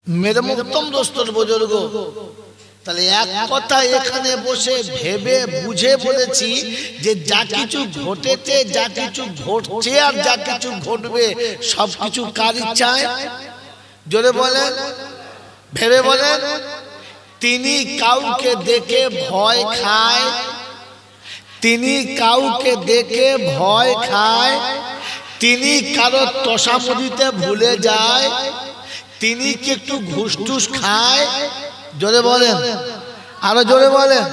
मेरे मोहतरम दोस्तों बुजुर्ग তাহলে এক কথা এখানে বসে ভেবে বুঝে বলেছি যে যা কিছু ঘটেছে যা কিছু ঘটছে আর যা কিছু ঘটবে সবকিছু কার ইচ্ছায় জোরে বলেন ভেবে বলেন তিনি কাউকে দেখে ভয় খায় তিনি কাউকে দেখে ভয় খায় তিনি কারো তোষামদিতে ভুলে যায় তিনি কি একটু ঘুষ টুস খায় জোরে বলেন আরো জোরে বলেন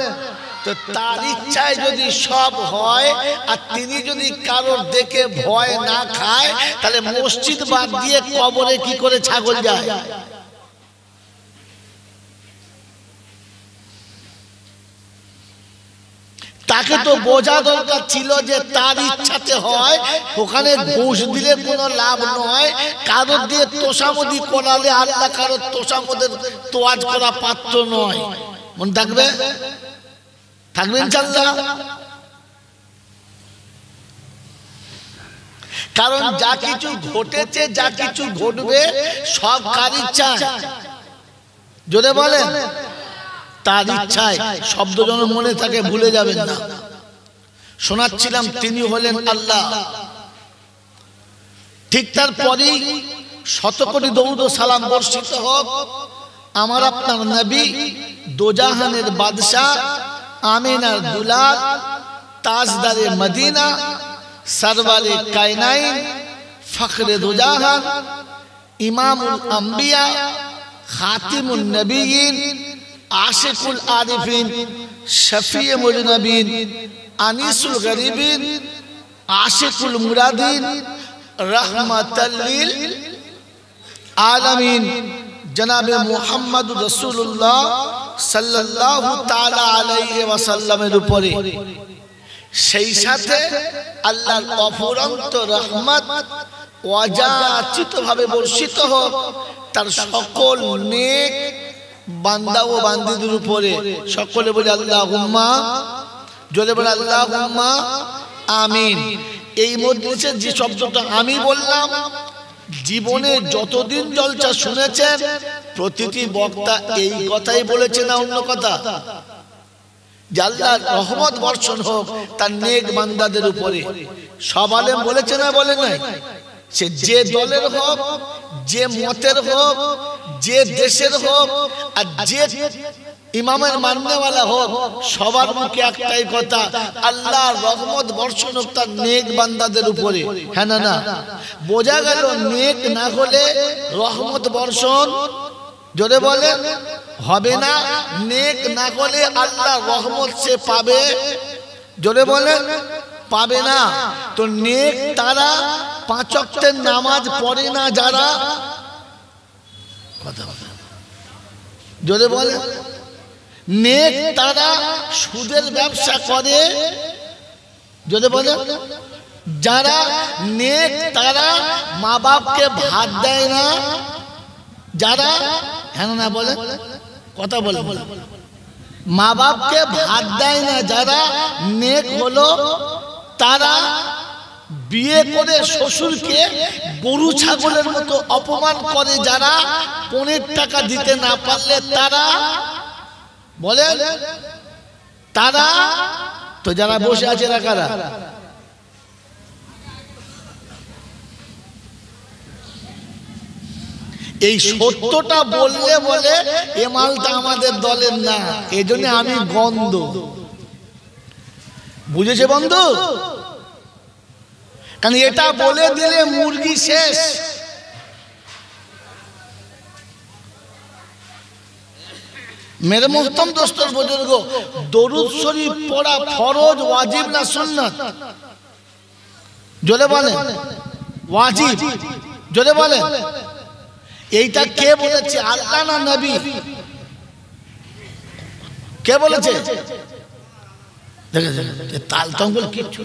তো তার ইচ্ছায় যদি সব হয় আর তিনি যদি কারোর দেখে ভয় না খায় তাহলে মসজিদ বাদ দিয়ে কবরে কি করে ছাগল যায় তাকে তো বোঝা দরকার ছিল যে তার ইচ্ছাতে হয় ওখানে ঘুষ দিলে কোনো লাভ নয় কারোর দিয়ে তোষামদি করালে আল্লাহ কারোর তোষামদের তোয়াজ করা পাত্র নয় মনে থাকবে থাকবে ইনশাআল্লাহ কারণ যা কিছু ঘটেছে যা কিছু ঘটবে সব কার ইচ্ছায় জোরে বলেন তার ইচ্ছায় শব্দ যেন মনে থাকে ভুলে যাবেন না শোনাচ্ছিলাম তিনি হলেন আল্লাহ ঠিক তারপরেই শত কোটি দরুদ ও সালাম বর্ষিত হোক আমার আপনার নবী দোজাহানের বাদশা আমিনার দুলাল তাজদারে মদিনা সরওয়ারে কায়নাইন ফখরে দোজাহান ইমামুল আম্বিয়া খাতিমুন নবিয়িন आशिकुल आरिफिन शफीए मुजनबीन अनीसुल गरीबीन आशिकुल मुरादीन रहमतल लिल आलमीन जनाबे मुहम्मद रसूलुल्लाह सल्लल्लाहु ताला अलैहि वसल्लमेर उपरे সেই সাথে আল্লাহর অফুরন্ত রহমত অযাচিতভাবে বর্ষিত হোক তার সকল নেক বান্দা ও বান্দীদের উপরে সকলে বলে আল্লাহুম্মা জোরে বলে আল্লাহুম্মা আমিন এই মধ্যে যে শব্দটা আমি বললাম জীবনে যতদিন জলসা শুনেছেন প্রতিটি বক্তা এই কথাই বলেছে না অন্য কথা যে আল্লাহর রহমত বর্ষণ হোক তার নেক বান্দাদের উপরে সব আলেম বলেছে না বলে নাই সে যে দলের হোক যে মতের হোক যে দেশের হোক আর যে ইমামের মাননেওয়ালা হোক সবার মুখে একটাই কথা আল্লাহর রহমত বর্ষণ হোক তার নেক বান্দাদের উপরে হ্যাঁ না না বোঝা গেল নেক না হলে রহমত বর্ষণ জোরে বলেন হবে না নেক না হলে আল্লাহর রহমত সে পাবে জোরে বলেন পাবে না তো নেক তারা পাঁচ ওয়াক্তের নামাজ পড়ে না যারা কথা জোরে বলে নেক তারা সুদের ব্যবসা করে জোরে বলে যারা নেক তারা মা বাপকে ভাত দেয় না যারা হ্যাঁ না বলে কথা বলে মা বাপকে ভাত দেয় না যারা নেক হলো তারা বিয়ে করে শ্বশুরকে গরু ছাগলের মতো অপমান করে যারা 15 টাকা দিতে না পারলে তারা বলে তারা তো যারা বসে আছে না কারা এই সত্যটা বললে বলে এ মালটা আমাদের দলের না এজন্য আমি গন্ধ বুঝেছে বন্ধু কারণ এটা বলে দিলে মুরগি শেষ मेरे मोहतरम दोस्तों बुजुर्गो दरूद शरीफ पढ़ा फरज वाजिब ना सुन्नत जोरे बोलें वाजिब जोरे बोलें এইটা কে বলেছে আল্লাহ না নবী কে বলেছে দেখেন তাল তঙ্গল কিছু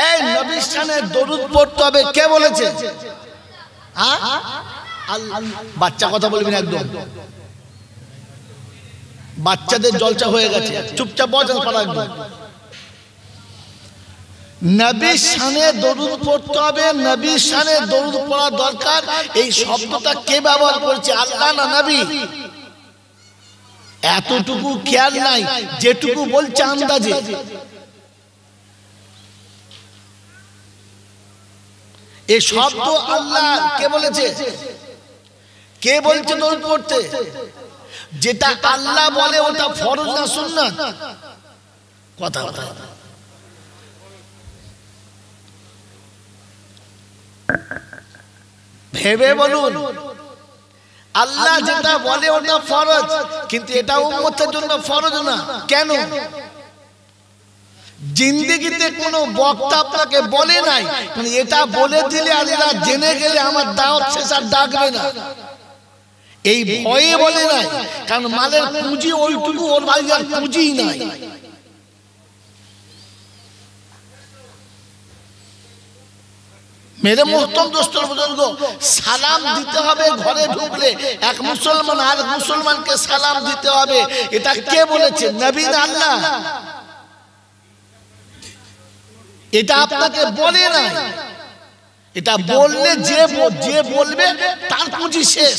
এই নবীর শানে দরুদ পড়তে হবে কে বলেছে হ্যাঁ বাচ্চা কথা বলবি না একদম বাচ্চাদের জলসা হয়ে গেছে চুপচাপ বসে পড়া একদম নবীর শানে দরুদ পড়তে হবে, নবীর শানে দরুদ পড়া দরকার। এই শব্দটা কে ব্যবহার করছে, আল্লাহ না নবী? এতটুকু খেয়াল নাই, যেটুকু বলছে আন্দাজে। এই শব্দ আল্লাহ কে বলেছে? কে বলছে দরুদ পড়তে? যেটা আল্লাহ বলে ওটা ফরজ না সুন্নাত? কথা কথা ভেবে বলুন। আল্লাহ যেটা বলে ওটা ফরজ, কিন্তু এটা উম্মতের জন্য ফরজ না। কেন? জিন্দেগিতে কোনো বক্তা আপনাকে বলে নাই এটা বলে দিলে আল্লাহ জেনে গেলে আমার দাওয়াত শেষ আর ডাকবে না, এই ভয়ে বলে নাই। কারণ মালের পুঁজি ওইটুকু, ওর বাড়ির আর পুঁজিই নাই। মেরে মোহতরম দোস্তর বুজুর্গ, সালাম দিতে হবে ঘরে ঢুকলে। এক মুসলমান আর মুসলমানকে সালাম দিতে হবে। এটা কে বলেছে, নবী না আল্লাহ? এটা আপনাকে বলে না। এটা বললে যে বলবে তার পুঁজি শেষ।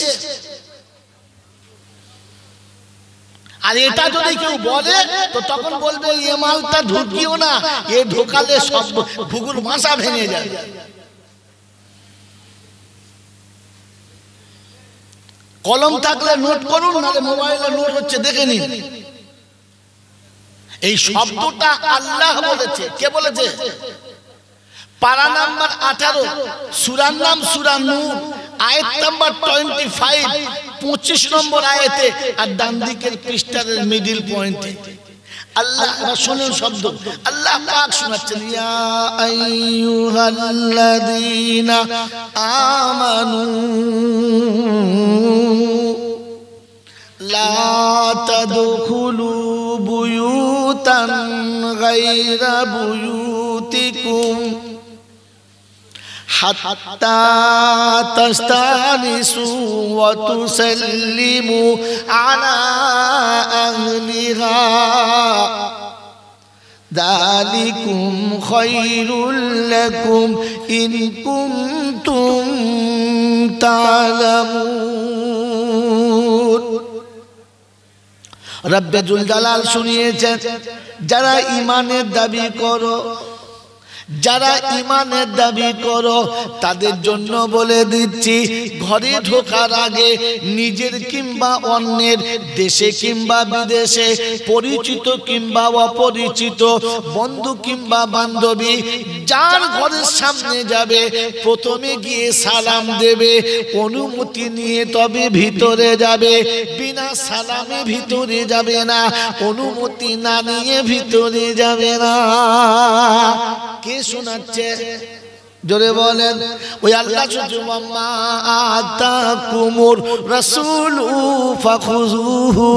আর এটা যদি কেউ বলে তো তখন বলবে এ মালটা ঢুকিও না, এ ঢোকালে সব ভূগোল ভাষা ভেঙে যায়। কলম থাকলে নোট করুন, নাহলে মোবাইলে নোট হচ্ছে দেখে নিন। এই শব্দটা আল্লাহ বলেছে। কে বলেছে? পারা নাম্বার 18, সূরার নাম সূরা নূর, আয়াত নাম্বার 25, 25 নম্বর আয়াতে, আর ডান দিকের পৃষ্ঠার মিডল পয়েন্টে আল্লাহ শুনুন শব্দ। আল্লাহ পাক শোনাচ্ছেন, ইয়া আইয়ুহাল্লাযীনা আমানু লা তাদখুলু বুয়ুতান গায়রা বুয়ুতিকুম হাত্তা তাস্তানিসু ওয়া তুসাল্লিমু আলা আহলিহা যালিকুম খায়রুল লাকুম ইন কুনতুম তা'লামুন। রব্বে জুল জালাল শুনিয়েছেন, যারা ঈমানের দাবি করো, যারা ঈমানের দাবি করো তাদের জন্য বলে দিচ্ছি, ঘরে ঢোকার আগে নিজের কিংবা অন্যের, দেশে কিংবা বিদেশে, পরিচিত কিংবা অপরিচিত, বন্ধু কিংবা বান্ধবী, যার ঘরের সামনে যাবে প্রথমে গিয়ে সালাম দেবে, অনুমতি নিয়ে তবে ভিতরে যাবে। বিনা সালামে ভিতরে যাবে না, অনুমতি না নিয়ে ভিতরে যাবে না। কে শোনাচ্ছে? জোরে বলেন। ওই আল্লাহ সুবহানাহু আতাকুমুর রাসূলু ফাখুযুহু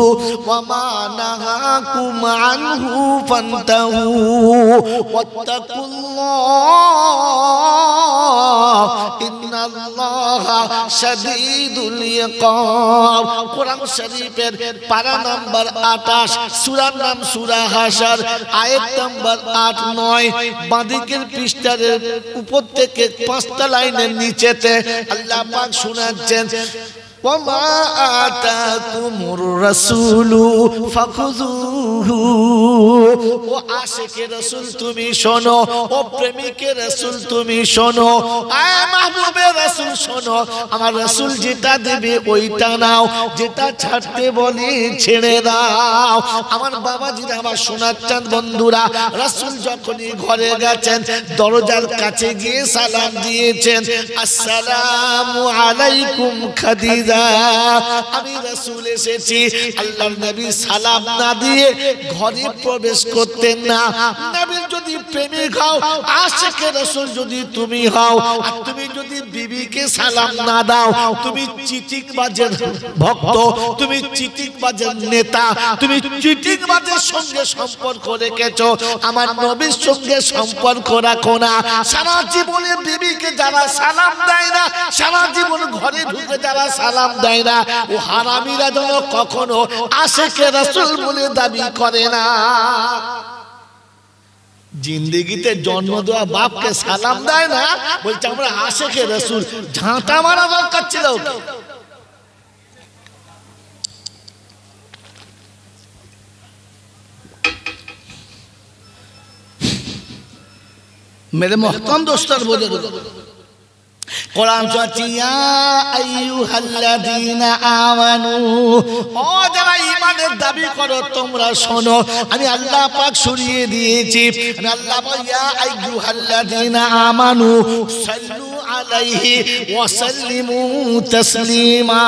ওয়া মা নাহাকুম আনহু ফান্তাহু ওয়াত্তাকুল্লাহ ইন্নাল্লাহা শাদীদুল ইকাব। কোরআন শরীফের পারা নাম্বার 28, সূরার নাম সূরা হাশর, আয়াত নাম্বার 8, 9, বাঁদিকের পৃষ্ঠার উপর থেকে 5টা লাইনের নিচেতে আল্লাহ পাক শোনাচ্ছেন, ওয়ামা আতাকুমুর রাসূলু ফাখুযুহু। ও আশিকে রাসূল তুমি শোনো, ও প্রেমিকে রাসূল তুমি শোনো, আ মাহবুবে রাসূল শোনো। আমার রাসূল যেটা দেবে ওইটা নাও, যেটা ছাড়তে বলে ছেড়ে দাও। আমার বাবাজিরা আমার শোনাচ্ছেন বন্ধুরা, রাসূল যখনই ঘরে গেছেন দরজার কাছে গিয়ে সালাম দিয়েছেন, আসসালামু আলাইকুম খাদিজা, আমি রাসূল এসেছি। আল্লাহর নবী সালাম না দিয়ে ঘরে প্রবেশ করতেন না। নবীর যদি প্রেমিক হও, আশিকে রাসূল যদি তুমি হও, আর তুমি যদি বিবিকে সালাম না দাও, তুমি চিটিংবাজের ভক্ত, তুমি চিটিংবাজের নেতা, তুমি চিটিংবাজের সঙ্গে সম্পর্ক রেখেছো। আমার নবীর সঙ্গে সম্পর্ক রাখো না। সারা জীবনে বিবিকে যারা সালাম দেয় না, সারা জীবন ঘরে ঢুকে যারা সালাম দেয় না, ও হারামিরা যেন কখনো আশিকে রাসূল বলে দাবি করে না। জিন্দেগিতে জন্ম দেওয়া বাপকে সালাম দেয় না, বলছে আমরা আশেকে রাসূল, ঝাঁটা মারা দরকার ছিল। मेरे मोहतरम दोस्तों बोले কোরআন চলছে ইয়া আইয়ুহাল্লাযীনা আমানু, ও যারা ঈমানের দাবি করো তোমরা শোনো, আমি আল্লাহ পাক শুনিয়ে দিয়েছি। আমি আল্লাহ পাক ইয়া আইয়ুহাল্লাযীনা আমানু সাল্লু আলাইহি ওয়া সাল্লিমু তাসলিমা,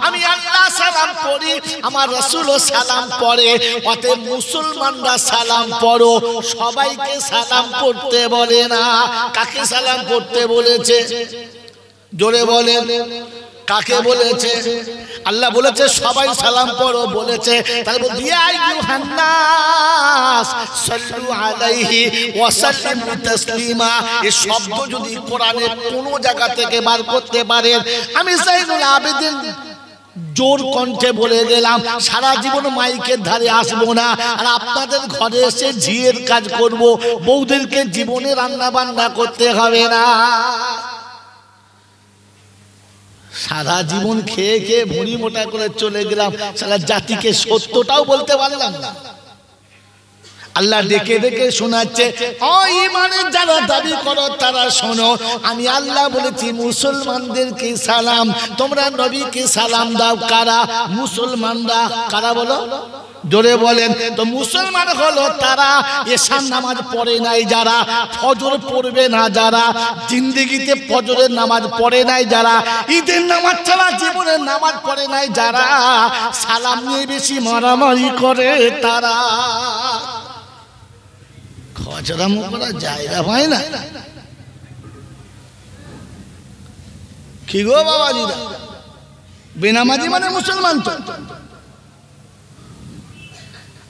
আমি আল্লাহ সালাম পড়ি, আমার রাসূলও সালাম পড়ে, অতএব মুসলমানরা সালাম পড়ো। সবাইকে সালাম পড়তে বলে না। কাকে সালাম পড়তে বলেছে? জোরে বলেন, কাকে বলেছে? আল্লাহ বলেছে সবাই সালাম পড়ো বলেছে। তাহলে বল ইয়া আইয়ুহান নাস সাল্লু আলাইহি ওয়া সাল্লিমু তাসলিমা, এই শব্দ যদি কোরআনে কোনো জায়গা থেকে বার করতে পারেন, আমি যাইনুল আবেদিন জোর কণ্ঠে বলে গেলাম, সারা জীবন মাইকের ধারে আসবো না, আর আপনাদের ঘরে এসে ঝিয়ের কাজ করব, বউদেরকে জীবনে রান্না বান্না করতে হবে না। সারা জীবন খেয়ে খেয়ে ভুঁড়ি মোটা করে চলে গেলাম, সারা জাতিকে সত্যটাও বলতে পারলাম না। আল্লাহ ডেকে ডেকে শোনাচ্ছে, ও ঈমানের যারা দাবি করো তারা শোনো, আমি আল্লাহ বলেছি মুসলমানদেরকে সালাম, তোমরা নবীকে সালাম দাও। কারা? মুসলমানরা। কারা বলো? জোরে বলেন। তো মুসলমান হলো তারা এশার নামাজ পড়ে নাই যারা, ফজর পড়বে না যারা, জিন্দেগিতে ফজরের নামাজ পড়ে নাই যারা, ঈদের নামাজ ছাড়া জীবনের নামাজ পড়ে নাই যারা, সালাম নিয়ে বেশি মারামারি করে তারা। খচরা মুখরা জায়গা পায় না। কি গো বাবাজিরা, বেনামাজি মানে মুসলমান তো?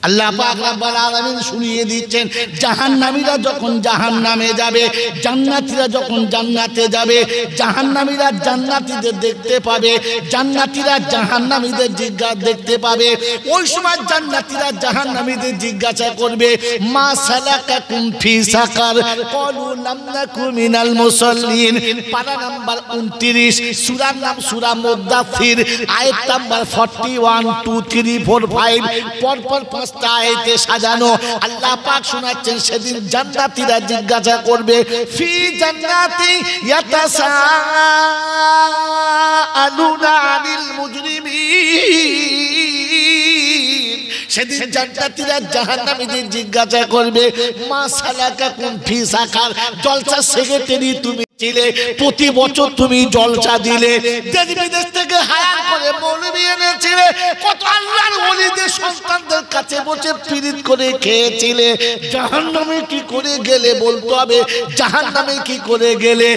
আল্লাহ পাক রব্বুল আলামিন শুনিয়ে দিচ্ছেন, জাহান্নামীরা যখন জাহান্নামে যাবে, জান্নাতীরা যখন জান্নাতে যাবে, জাহান্নামীরা জান্নাতীদের দেখতে পাবে, জান্নাতীরা জাহান্নামীদের জিজ্ঞাসা দেখতে পাবে। ওই সময় জান্নাতীরা জাহান্নামীদের জিজ্ঞাসা করবে, মা সালাকাকুম ফি সাকার, ক্বালু লাম নাকু মিনাল মুসাল্লিন। পারা নাম্বার 29, সূরার নাম সূরা মুদ্দাথির, আয়াত নাম্বার 41, 2, 3, 4, 5 পরপর আয়াতে সাজানো। আল্লাহ পাক শোনাচ্ছেন, সেদিন জান্নাতীরা জিজ্ঞাসা করবে, ফি জান্নাতি ইয়াতাসাআলুনা আনিল মুজরিমিন। সেদিন জান্নাতীরা জাহান্নামীদের জিজ্ঞাসা করবে, মা সালাকাকুম ফি সাকার, জলসা সেক্রেটারি তুমি ছিলে, প্রতি বছর তুমি জলসা দিলে, দেশ বিদেশ থেকে হায়ার করে মৌলবি এনেছিলে, কত আল্লাহর ওলিদের সন্তানদের কাছে বসে পীড়িত করে খেয়েছিলে, জাহান্নামে কি করে গেলে? বলতে হবে জাহান্নামে কি করে গেলে?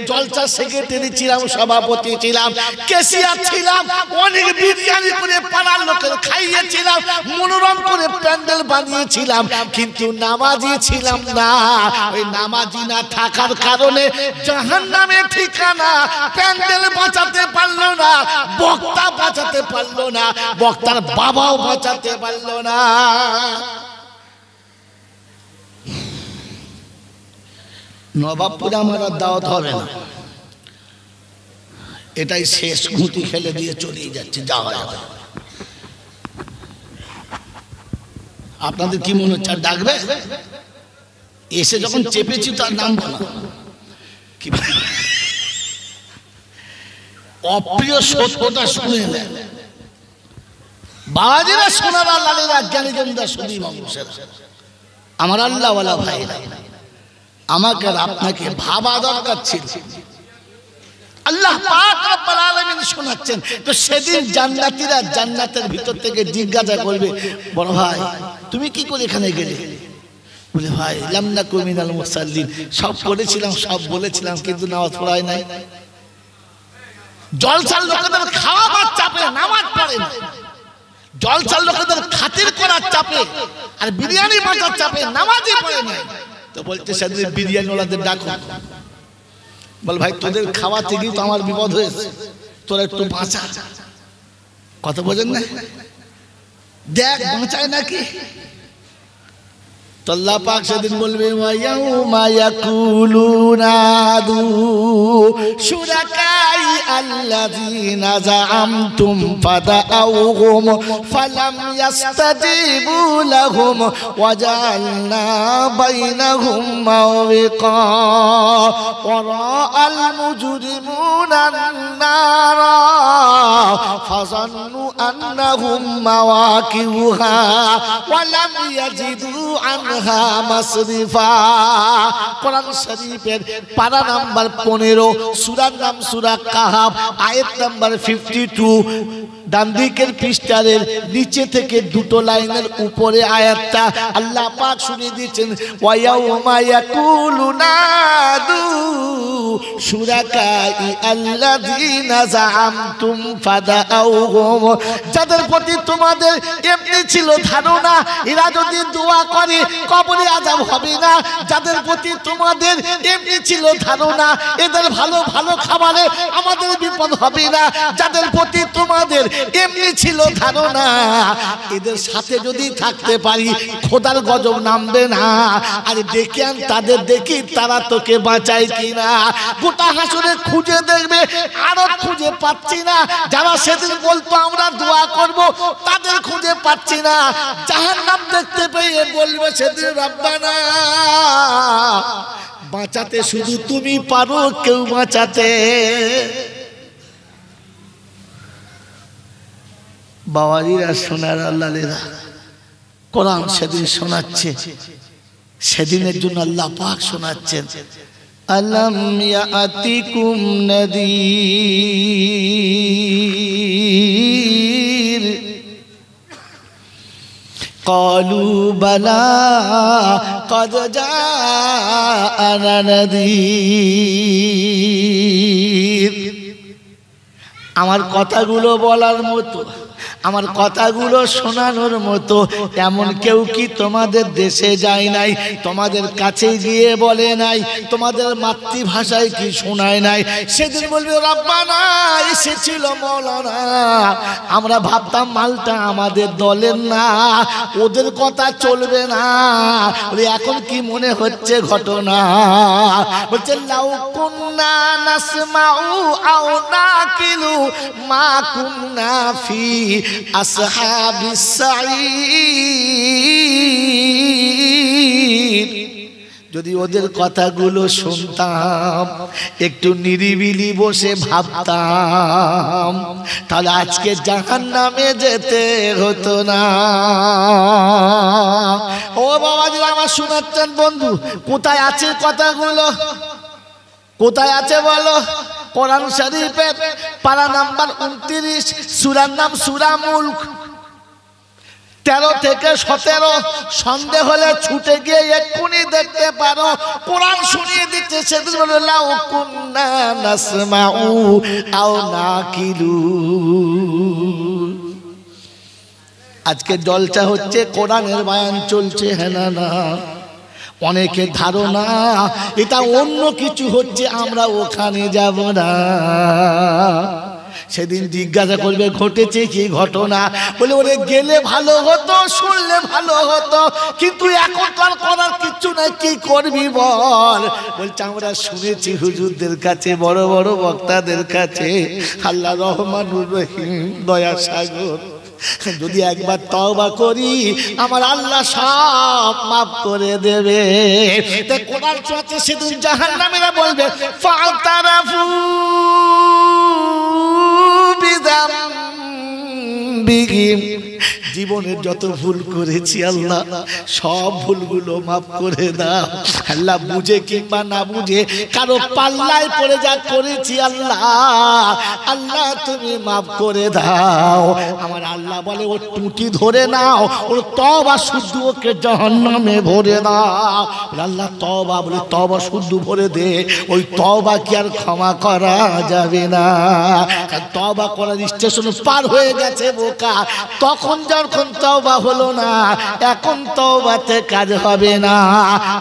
জলসা সেক্রেটারি ছিলাম, সভাপতি ছিলাম, ক্যাশিয়ার ছিলাম, অনেক বিরিয়ানি করে পাড়ার লোকের খাইয়েছিলাম, মনোরম করে প্যান্ডেল বানিয়েছিলাম, কিন্তু নামাজি ছিলাম না। ওই নামাজি না থাকার কারণে জাহান্নামে ঠিকানা। প্যান্ডেল বাঁচাতে পারলো না, বক্তা বাঁচাতে পারলো না, বক্তার বাবাও বাঁচাতে পারলো না। নবাবপুরে আমার দাওয়াত হবে না, এটাই শেষ। ঘুঁটি খেলে দিয়ে চলে যাচ্ছে, যা হয়। আপনাদের কি মনে হচ্ছে ডাকবে? এসে যখন চেপেছি তার নাম বলা কি অপ্রিয় সত্যটা শুনে নেন বাবাজিরা, সোনারা লালেরা, জ্ঞানী জমিদা, সুদী মানুষেরা, আমার আল্লাহওয়ালা ভাই, আমাকে আর আপনাকে ভাবা দরকার ছিল। আল্লাহ পাক রব্বুল আলামিন শোনাচ্ছেন, তো সেদিন জান্নাতীরা জান্নাতের ভিতর থেকে জিজ্ঞাসা করবে, বড় ভাই তুমি কি করে এখানে গেলে? বলে ভাই লাম নাকু মিনাল মুসাল্লিন, সব করেছিলাম, সব বলেছিলাম, কিন্তু নামাজ পড়াই নাই। জলসার লোকেদের খাওয়াবার চাপে নামাজ পড়ে না, জলসার লোকেদের খাতির করার চাপে আর বিরিয়ানি বাঁচার চাপে নামাজই পড়ে না। তো বলতে সেদিন বিরিয়ানি ওলাদের ডাকো, বল ভাই তোদের খাওয়া থেকেই তো আমার বিপদ হয়েছে, তোরা একটু বাঁচা। কথা বোঝেন না? দেখ বাঁচায় নাকি। তো আল্লাহ পাক সেদিন বলবে ওয়ায়াউমা ইয়াকুলুনা দু শুরাকাই আল্লাযীনা যাআমতুম ফাদাউহুম ফালাম ইস্তাজিবু লাহুম ওয়াজআলনা বাইনাহুম মাওবিকা ওয়ারাআল মুজরিমুনা আন-নারা ফাযান্নু আন্নাহুম মাওয়াকিউহা ওয়ালাম ইয়াজিদু আনহা মাসরিফা। কোরআন শরীফের পারা নাম্বার 15, সূরার নাম সূরা কাহাফ, আয়াত নাম্বার 52। ডান দিকের পৃষ্ঠারের নিচে থেকে দুটো লাইনের উপরে আয়াতটা আল্লাহ পাক শুনিয়ে দিয়েছেন ওয়ায়াউমা ইয়াকুলুনা দু শুরাকাই আল্লাযীনা যাআমতুম ফাদাউহুম। যাদের প্রতি তোমাদের এমনি ছিল ধারণা এরা যদি দোয়া করে কবরে আযাব হবে না, যাদের প্রতি তোমাদের এমনি ছিল ধারণা এদের ভালো ভালো খাবারে আমাদের বিপদ হবে না, যাদের প্রতি তোমাদের এমনি ছিল ধারণা এদের সাথে যদি থাকতে পারি খোদার গজব নামবে না। আর দেখে আন তাদের দেখি তারা তোকে বাঁচায় কিনা। গোটা হাসরে খুঁজে দেখবে আরো খুঁজে পাচ্ছি না। যারা সেদিন বলতো আমরা দোয়া করব তাদের খুঁজে পাচ্ছি না। জাহান্নাম দেখতে পেয়ে বলবে সেদিন রব্বানা বাঁচাতে শুধু তুমি পারো, কেউ বাঁচাতে। বাবাজিরা সোনার আল্লাহরা কোরআন সেদিন শোনাচ্ছে, সেদিনের জন্য আল্লাহ পাক শোনাচ্ছেন আলাম ইয়াতিকুম নাযীর ক্বালু বালা ক্বাদ জাআনা নাযীর। আমার কথাগুলো বলার মতো, আমার কথাগুলো শোনানোর মতো এমন কেউ কি তোমাদের দেশে যায় নাই? তোমাদের কাছে গিয়ে বলে নাই? তোমাদের মাতৃভাষায় কি শোনায় নাই? সেদিন বলবে রব্বানা এসেছিল মওলানা, আমরা ভাবতাম মালটা আমাদের দলের না, ওদের কথা চলবে না। এখন কি মনে হচ্ছে ঘটনা? বলছে লাউ কুন্না নাসমাউ আও নাকিলু মা কুন্না ফি আসহাবিস সাঈর। যদি ওদের কথাগুলো শুনতাম, একটু নিরিবিলি বসে ভাবতাম, তাহলে আজকে জাহান্নামে যেতে হতো না। ও বাবাজি আমার শোনাচ্ছেন বন্ধু, কোথায় আছে কথাগুলো? কোথায় আছে বলো? কোরআন শরীফের পারা নাম্বার 29, সূরার নাম সূরা মুলক, 13 থেকে 17। সন্দেহ হলে ছুটে গিয়ে এক্ষুনি দেখতে পারো। কোরআন শুনিয়ে দিচ্ছে সেদিন বলে লাউ কুন্না নাসমাউ আও নাকিলু। আজকে জলসা হচ্ছে, কোরআনের বয়ান চলছে, হ্যাঁ না না? অনেকে ধারণা এটা অন্য কিছু হচ্ছে, আমরা ওখানে যাব না। সেদিন জিজ্ঞাসা করবে ঘটেছে কি ঘটনা? বলে ওরে গেলে ভালো হতো, শুনলে ভালো হতো, কিন্তু এখন তো আর করার কিছু নাই, কি করবি বল? বলছে আমরা শুনেছি হুজুরদের কাছে, বড় বড় বক্তাদের কাছে, আল্লাহ রহমানুর রহিম দয়া সাগর, যদি একবার তওবা করি আমার আল্লাহ সব মাফ করে দেবে। তাই কোরআন চলছে সেদিন জাহান্নামীরা বলবে ফাতারাফু বিযামবিহিম, জীবনের যত ভুল করেছি আল্লাহ সব ভুলগুলো মাফ করে দাও। আল্লাহ বুঝে কিংবা না বুঝে কারো পাল্লায় পড়ে যা করেছি আল্লাহ, আল্লাহ তুমি মাফ করে দাও। আমার আল্লাহ বলে ও টুটি ধরে নাও, ওর তওবা শুদ্ধ ওকে জাহান্নামে ভরে দাও। আল্লাহ তওবা বলে তওবা শুদ্ধ ভরে দে, ওই তওবা কি আর ক্ষমা করা যাবে না? তওবা করার স্টেশন পার হয়ে গেছে বোকা, তখন যখন তওবা হলো না, এখন তওবাতে কাজ হবে না।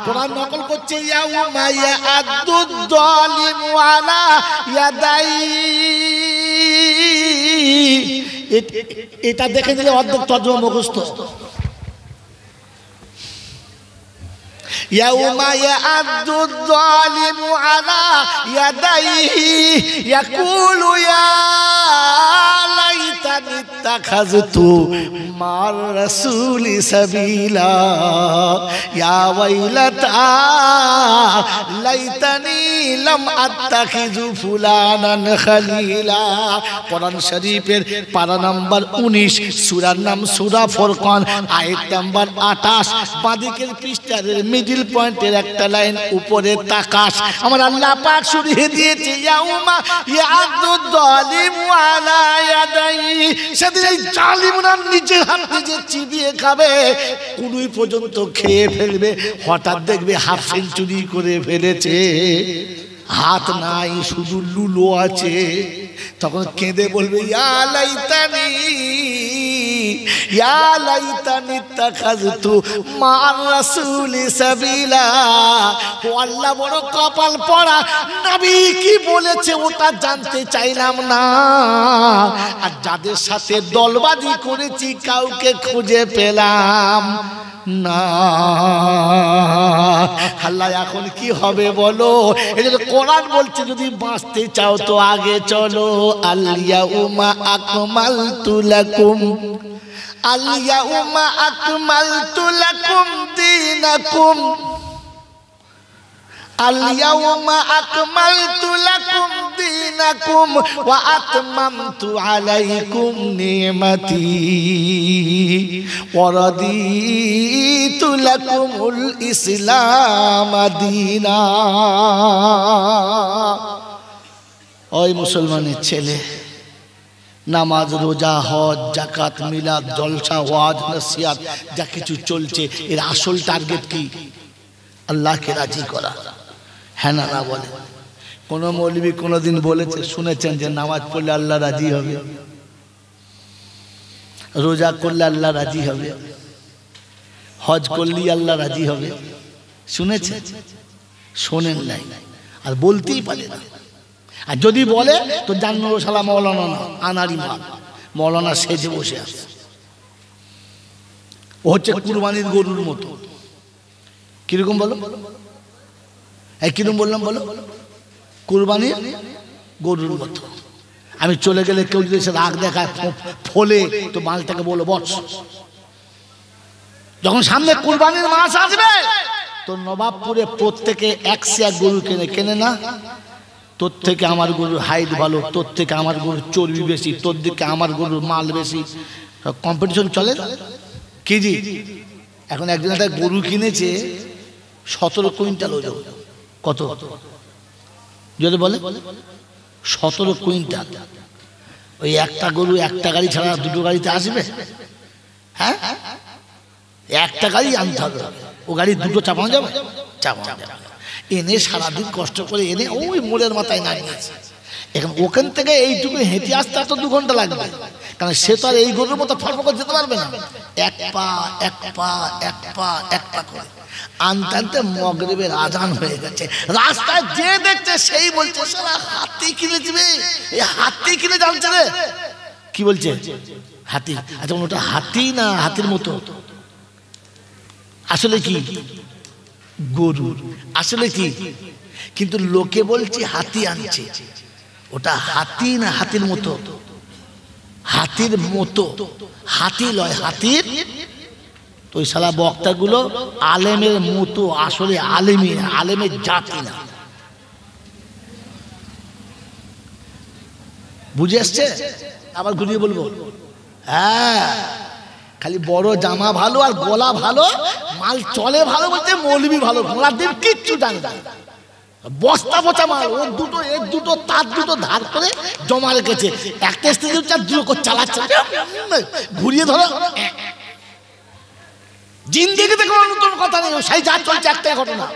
কোরআন নকল করছে ইয়াউমা ইয়াদুদ যালিমু আলা ইয়াদাই। এটা দেখে দিলে অর্ধেক তর্জমা মুখস্থ। ইয়াউমা ইয়া'আদ্দু যালিমু আলা ইয়াদাইহি ইয়াকুলু ইয়া লাইতানি ইত্তাখাযতু মার রাসূলি সাবিলা ইয়া ওয়াইলাতা লাইতানি লাম আত্তাখিযু ফুলানান খালিলা। কোরআন শরীফের পারা নাম্বার 19, সূরার নাম সূরা ফুরকান, আয়াত নাম্বার 28, বাঁদিকের পৃষ্ঠার মিডল পয়েন্টের একটা লাইন উপরে তাকাস। আমার আল্লাহ পাক শুনিয়ে দিয়েছে ইয়াউমা ইয়া'আদ্দু যালিমু আলা ইয়াদাইহি, সেদিন এই জালিমরা নিজের হাত নিজে চিবিয়ে খাবে, কুড়ুই পর্যন্ত খেয়ে ফেলবে। হঠাৎ দেখবে হাফ সেঞ্চুরি করে ফেলেছে, হাত নাই, শুধু লুলো আছে। তখন কেঁদে বলবে ইয়া লাইতানি ইত্তাখাযতু মা'আর রাসূলি সাবিলা। ও আল্লাহ, বড় কপাল পড়া, নবী কি বলেছে ওটা জানতে চাইলাম না, আর যাদের সাথে দলবাজি করেছি কাউকে খুঁজে পেলাম না। আল্লাহ এখন কি হবে বলো? এটা কোরআন বলছে যদি বাঁচতে চাও তো আগে চলো। আল ইয়াউমা আকমালতু লাকুম, আল ইয়াউমা আকমালতু লাকুম দীনাকুম, আল ইয়াউমা আকমালতু লাকুম দীনাকুম ওয়া আতমামতু আলাইকুম নি'মাতি ওয়া রাদিতু লাকুমুল ইসলাম দীনা। ওই মুসলমানের ছেলে, নামাজ, রোজা, হজ, যাকাত, মিলাদ, জলসা, ওয়াজ, নসিহত যা কিছু চলছে, এর আসল টার্গেট কি? আল্লাহকে রাজি করা। হ্যাঁ না না বলে? কোন মৌলবী কোনদিন বলেছে, শুনেছেন যে নামাজ পড়লে আল্লাহ রাজি হবে, রোজা করলে আল্লাহ রাজি হবে, হজ করলে আল্লাহ রাজি হবে? শুনেছেন? শোনেন নাই, আর বলতেই পারে না। আর যদি বলে তো জান্ন শালা মৌলানা না, আনারি মাল, মৌলানা সেজে বসে আছে। ও হচ্ছে কুরবানির গরুর মতো। কিরকম বলো? এই কিরকম বললাম বলো? কুরবানির গরুর মতো। আমি চলে গেলে কেউ যদি সে রাগ দেখায়, ফলে, তো মালটাকে বলো বস। যখন সামনে কুরবানির মাস আসবে, তো নবাবপুরে প্রত্যেকে 101 গরু কেনে না? তোর থেকে আমার গরুর হাইট ভালো, তোর থেকে আমার গরুর চর্বি বেশি, তোর দিকে আমার গরুর মাল বেশি, কম্পিটিশন চলে কি জি? এখন একজন একটা গরু কিনেছে 17 কুইন্টাল ওজন। কত যদি বলে? 17 কুইন্টাল। ওই একটা গরু একটা গাড়ি ছাড়া দুটো গাড়িতে আসবে? হ্যাঁ, একটা গাড়ি আনতে হবে। ও গাড়ি দুটো চাপানো যাবে? চাপানো যাবে। এনে সারাদিন কষ্ট করে এনে ওই মোড়ের মাথায় নামিয়েছে। এখন ওখান থেকে এইটুকু হেঁটে আসতে আর তো 2 ঘন্টা লাগবে, কারণ সে তো আর এই গরুর মতো ফটফট করে যেতে পারবে না। এক পা এক পা এক পা এক পা করে আনতে আনতে মাগরিবের আজান হয়ে গেছে। রাস্তায় যে দেখছে সেই বলছে সারা হাতি কিনে দিবে, এই হাতি কিনে জানছে রে। কি বলছে? হাতি। আচ্ছা, ওটা হাতি না হাতির মতো? আসলে কি? গরু। আসলে কি? কিন্তু লোকে বলছে হাতি আনছে। ওটা হাতি না হাতির মতো? হাতির মতো। হাতি লয়, হাতির। তো ওই শালা বক্তাগুলো আলেমের মতো, আসলে আলেমই না, আলেমের জাতি না। বুঝে আসছে? আবার ঘুরিয়ে বলবো? হ্যাঁ, খালি বড় জামা ভালো আর গলা ভালো, মাল চলে ভালো বলতে মৌলবি ভালো, ঘোড়াদের কিচ্ছু জানে না। বস্তা পচা মাল, ও দুটো এর দুটো তার দুটো ধার করে জমা রেখেছে। একটা স্টেজে দুটো চালাচ্ছে, ঘুরিয়ে ধরো। জিন্দেগিতে কোনো নতুন কথা নেই, সেই যা চলছে একটাই ঘটনা।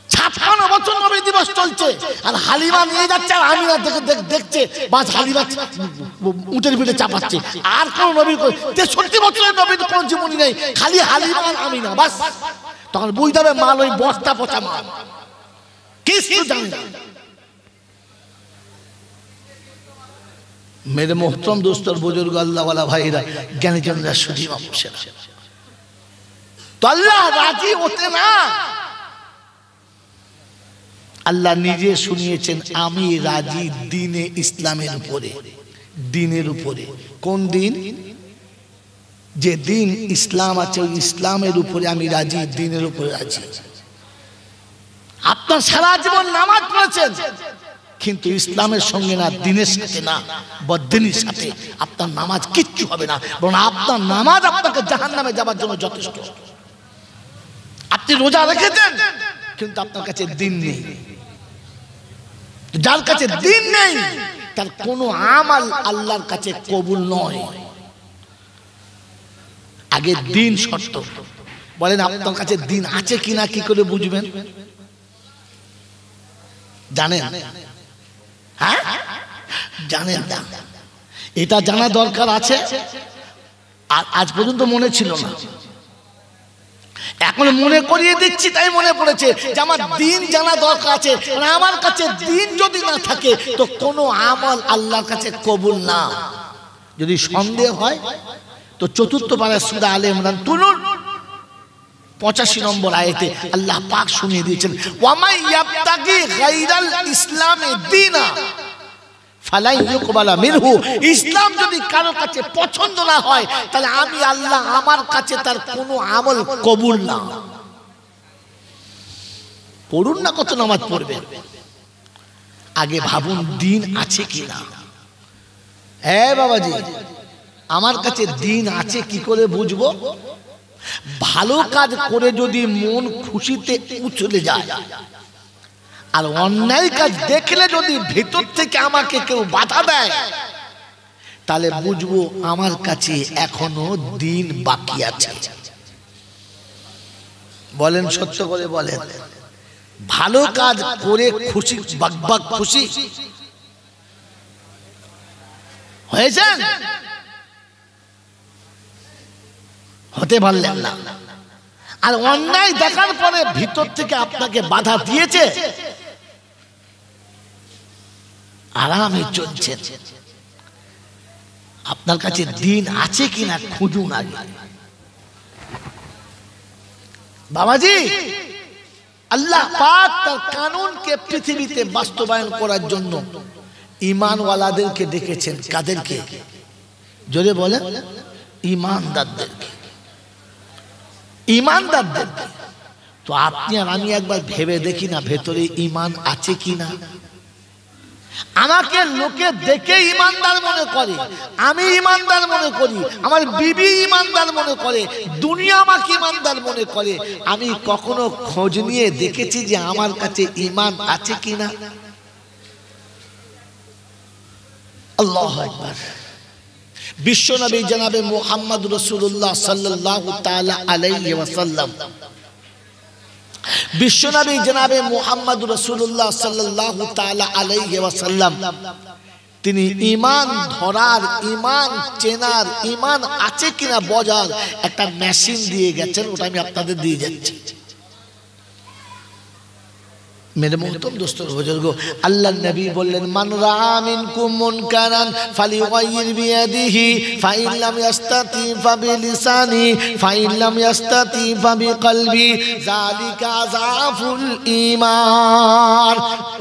56 বছর নবী দিবস চলছে, আর হালিমা নিয়ে যাচ্ছে আর আমিনা দেখছে, বাস হালিমা উটের পিঠে চাপাচ্ছে। আর কোন নবী 63 বছরের নবীর কোন জীবনী নেই, খালি হালিমা আর আমিনা, বাস। তখন বুঝতে হবে মাল ওই বস্তা পচা মাল, কিছু জানে না। मेरे मोहतरम दोस्त और बुजुर्ग, अल्लाह वाला भाईरा, ज्ञानीजनरा, सुधी মানুষেরা, তো আল্লাহ রাজি হতে না। আল্লাহ নিজে শুনিয়েছেন আমি রাজি দ্বীনে ইসলামের উপরে, দ্বীনের উপরে। কোন দিন? যে দিন ইসলাম আছে ওই ইসলামের উপরে আমি রাজি, দ্বীনের উপরে রাজি। আপনার সারা জীবন নামাজ পড়েছেন কিন্তু ইসলামের সঙ্গে না, দ্বীনের সাথে না, বদ্দীনের সাথে, আপনার নামাজ কিচ্ছু হবে না, বরং আপনার নামাজ আপনাকে জাহান্নামে যাবার জন্য যথেষ্ট। আপনি রোজা রেখেছেন কিন্তু আপনার কাছে দ্বীন নেই। যার কাছে দ্বীন নেই তার কোনো আমল আল্লাহর কাছে কবুল নয়। আগে দ্বীন শর্ত। বলেন আপনার কাছে দ্বীন আছে কিনা কি করে বুঝবেন? জানেন? হ্যাঁ, জানেন না? এটা জানা দরকার আছে। আর আজ পর্যন্ত মনে ছিল না, এখন মনে করিয়ে দিচ্ছি তাই মনে পড়েছে যে আমার দ্বীন জানা দরকার আছে। আমার কাছে দ্বীন যদি না থাকে তো কোনো আমল আল্লাহর কাছে কবুল না। যদি সন্দেহ হয় তো চতুর্থ পারা সূরা আলে ইমরান তুলুন, 85 নম্বর আয়াতে আল্লাহ পাক শুনিয়ে দিয়েছেন ওয়ামাই ইয়াবতাগি গায়রাল ইসলামে দীনা ফালাই ইউকবালা মিনহু। ইসলাম যদি কারো কাছে পছন্দ না হয় তাহলে আমি আল্লাহ আমার কাছে তার কোনো আমল কবুল না। পড়ুন না কত নামাজ পড়বেন, আগে ভাবুন দ্বীন আছে কিনা। হ্যাঁ বাবাজি, আমার কাছে দ্বীন আছে কি করে বুঝবো? ভালো কাজ করে যদি মন খুশিতে উছলে যায় আর অন্যায় কাজ দেখলে যদি ভিতর থেকে আমাকে কেউ বাধা দেয় তাহলে বুঝবো আমার কাছে এখনো দ্বীন বাকি আছে। বলেন সত্য করে বলেন, ভালো কাজ করে খুশি বাকবাক খুশি হয়েছেন? হতে পারলেন না। আর অন্যায় দেখার পরে ভিতর থেকে আপনাকে বাধা দিয়েছে, আরামে চলছেন। আপনার কাছে দ্বীন আছে কিনা খুঁজুন আগে। বাবাজি, আল্লাহ পাক তার কানুনকে পৃথিবীতে বাস্তবায়ন করার জন্য ঈমানওয়ালাদেরকে ডেকেছেন। কাদেরকে? জোরে বলেন। ঈমানদারদেরকে, ঈমানদারদেরকে। তো আপনি আর আমি একবার ভেবে দেখি না ভেতরে ঈমান আছে কিনা। আমাকে লোকে দেখে ঈমানদার মনে করে, আমি ঈমানদার মনে করি, আমার বিবি ঈমানদার মনে করে, দুনিয়া আমাকে ঈমানদার মনে করে। আমি কখনো খোঁজ নিয়ে দেখেছি যে আমার কাছে ঈমান আছে কিনা? আল্লাহু আকবার। বিশ্বনবী জনাবে মুহাম্মদ রাসূলুল্লাহ সাল্লাল্লাহু তাআলা আলাইহি ওয়াসাল্লাম, বিশ্বনবী জনাবে মুহাম্মদ রাসূলুল্লাহ সাল্লাল্লাহু তাআলা আলাইহি ওয়াসাল্লাম তিনি ঈমান ধরার, ঈমান চেনার, ঈমান আছে কিনা বোঝার একটা মেশিন দিয়ে গেছেন। ওটা আমি আপনাদের দিয়ে যাচ্ছি। मेरे मोहतरम दोस्तों बुजुर्गो, अल्लाह नबी बोलें मन रआ मिनकुम मुनकरन फलियुगय्यिर बियदिहि फाइन लम यस्तति फबिलिसानि फाइन लम यस्तति फबिकल्बि जालिका ज़ाफुल ईमान।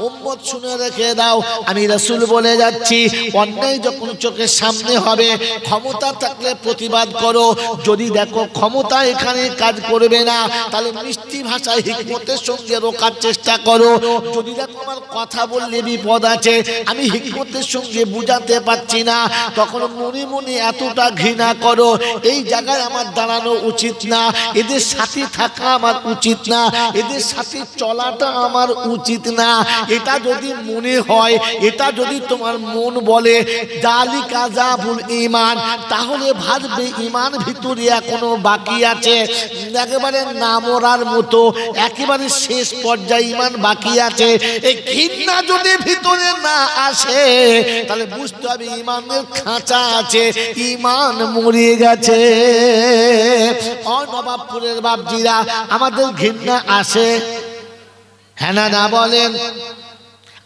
उम्मत শুনে রেখে দাও, আমি রাসূল বলে যাচ্ছি, অন্যায় যখন চোখের সামনে হবে ক্ষমতা থাকলে প্রতিবাদ করো। যদি দেখো ক্ষমতা এখানে কাজ করবে না তাহলে মিষ্টি ভাষায় হিকমতের সঙ্গে রোকার চেষ্টা করো। যদি দেখো আমার কথা বললে বিপদ আছে, আমি হিকমতের সঙ্গে বুঝাতে পারছি না, তখন মনে মনে এতটা ঘৃণা করো এই জায়গায় আমার দাঁড়ানো উচিত না, এদের সাথে থাকা আমার উচিত না, এদের সাথে চলাটা আমার উচিত না। এটা যদি মনে হয়, এটা যদি তোমার মন বলে জালিকা যাফুল ঈমান, তাহলে ভাববে ঈমান ভিতরে এখনো বাকি আছে, একেবারে না মরার মতো, একেবারে শেষ পর্যায়ে ঈমান বাকি আছে। এই ঘৃণা যদি ভিতরে না আসে তাহলে বুঝতে হবে ঈমানের খাঁচা আছে, ঈমান মরে গেছে। ও নবাবপুরের বাপজিরা, আমাদের ঘৃণা আসে? হ্যাঁ না না বলেন?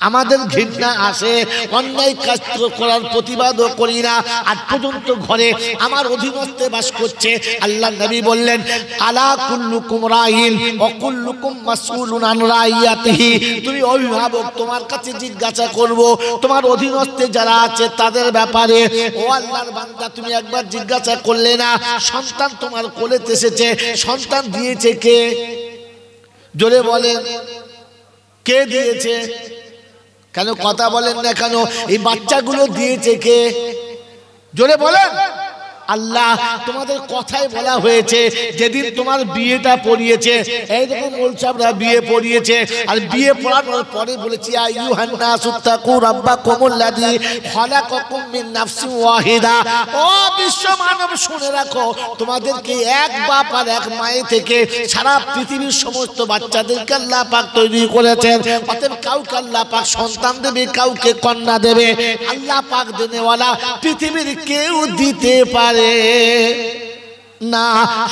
আমাদের ঘৃণা আসে, অন্যায় কাজ করার প্রতিবাদও করি না। আজ পর্যন্ত ঘরে আমার অধীনস্থে বাস করছে। আল্লাহ নবী বললেন, আলা কুল্লুকুম রাইন ওয়া কুল্লুকুম মাসউলুন আন রাইয়াতিহি। তুমি অভিভাবক, তোমার কাছে জিজ্ঞাসা করব তোমার অধীনস্থে যারা আছে তাদের ব্যাপারে। ও আল্লাহর বান্দা, তুমি একবার জিজ্ঞাসা করলে না? সন্তান তোমার কোলেতে এসেছে, সন্তান দিয়েছে কে? জোরে বলেন, কে দিয়েছে? কেন কথা বলেন না কেন? এই বাচ্চাগুলো দিয়েছে কে? জোরে বলেন। আল্লাহ। তোমাদের কথাই বলা হয়েছে যেদিন তোমার বিয়েটা পড়িয়েছে, এই দেখো মৌলসাবরা বিয়ে পড়িয়েছে, আর বিয়ে পড়ানোর পরে বলেছি আইয়ুহান নাসু তাকু রাব্বাকুমুল্লাযী খালাকাকুম মিন নাফসিন ওয়াহিদা। ও বিশ্ব মানব, শুনে রাখো, তোমাদেরকে এক বাপ আর এক মায়ের থেকে সারা পৃথিবীর সমস্ত বাচ্চাদেরকে আল্লাহ পাক তৈরি করেছেন। অতএব কাউকে আল্লাহ পাক সন্তান দেবে, কাউকে কন্যা দেবে। আল্লাহ পাক দেনেওয়ালা, পৃথিবীর কেউ দিতে পারে না।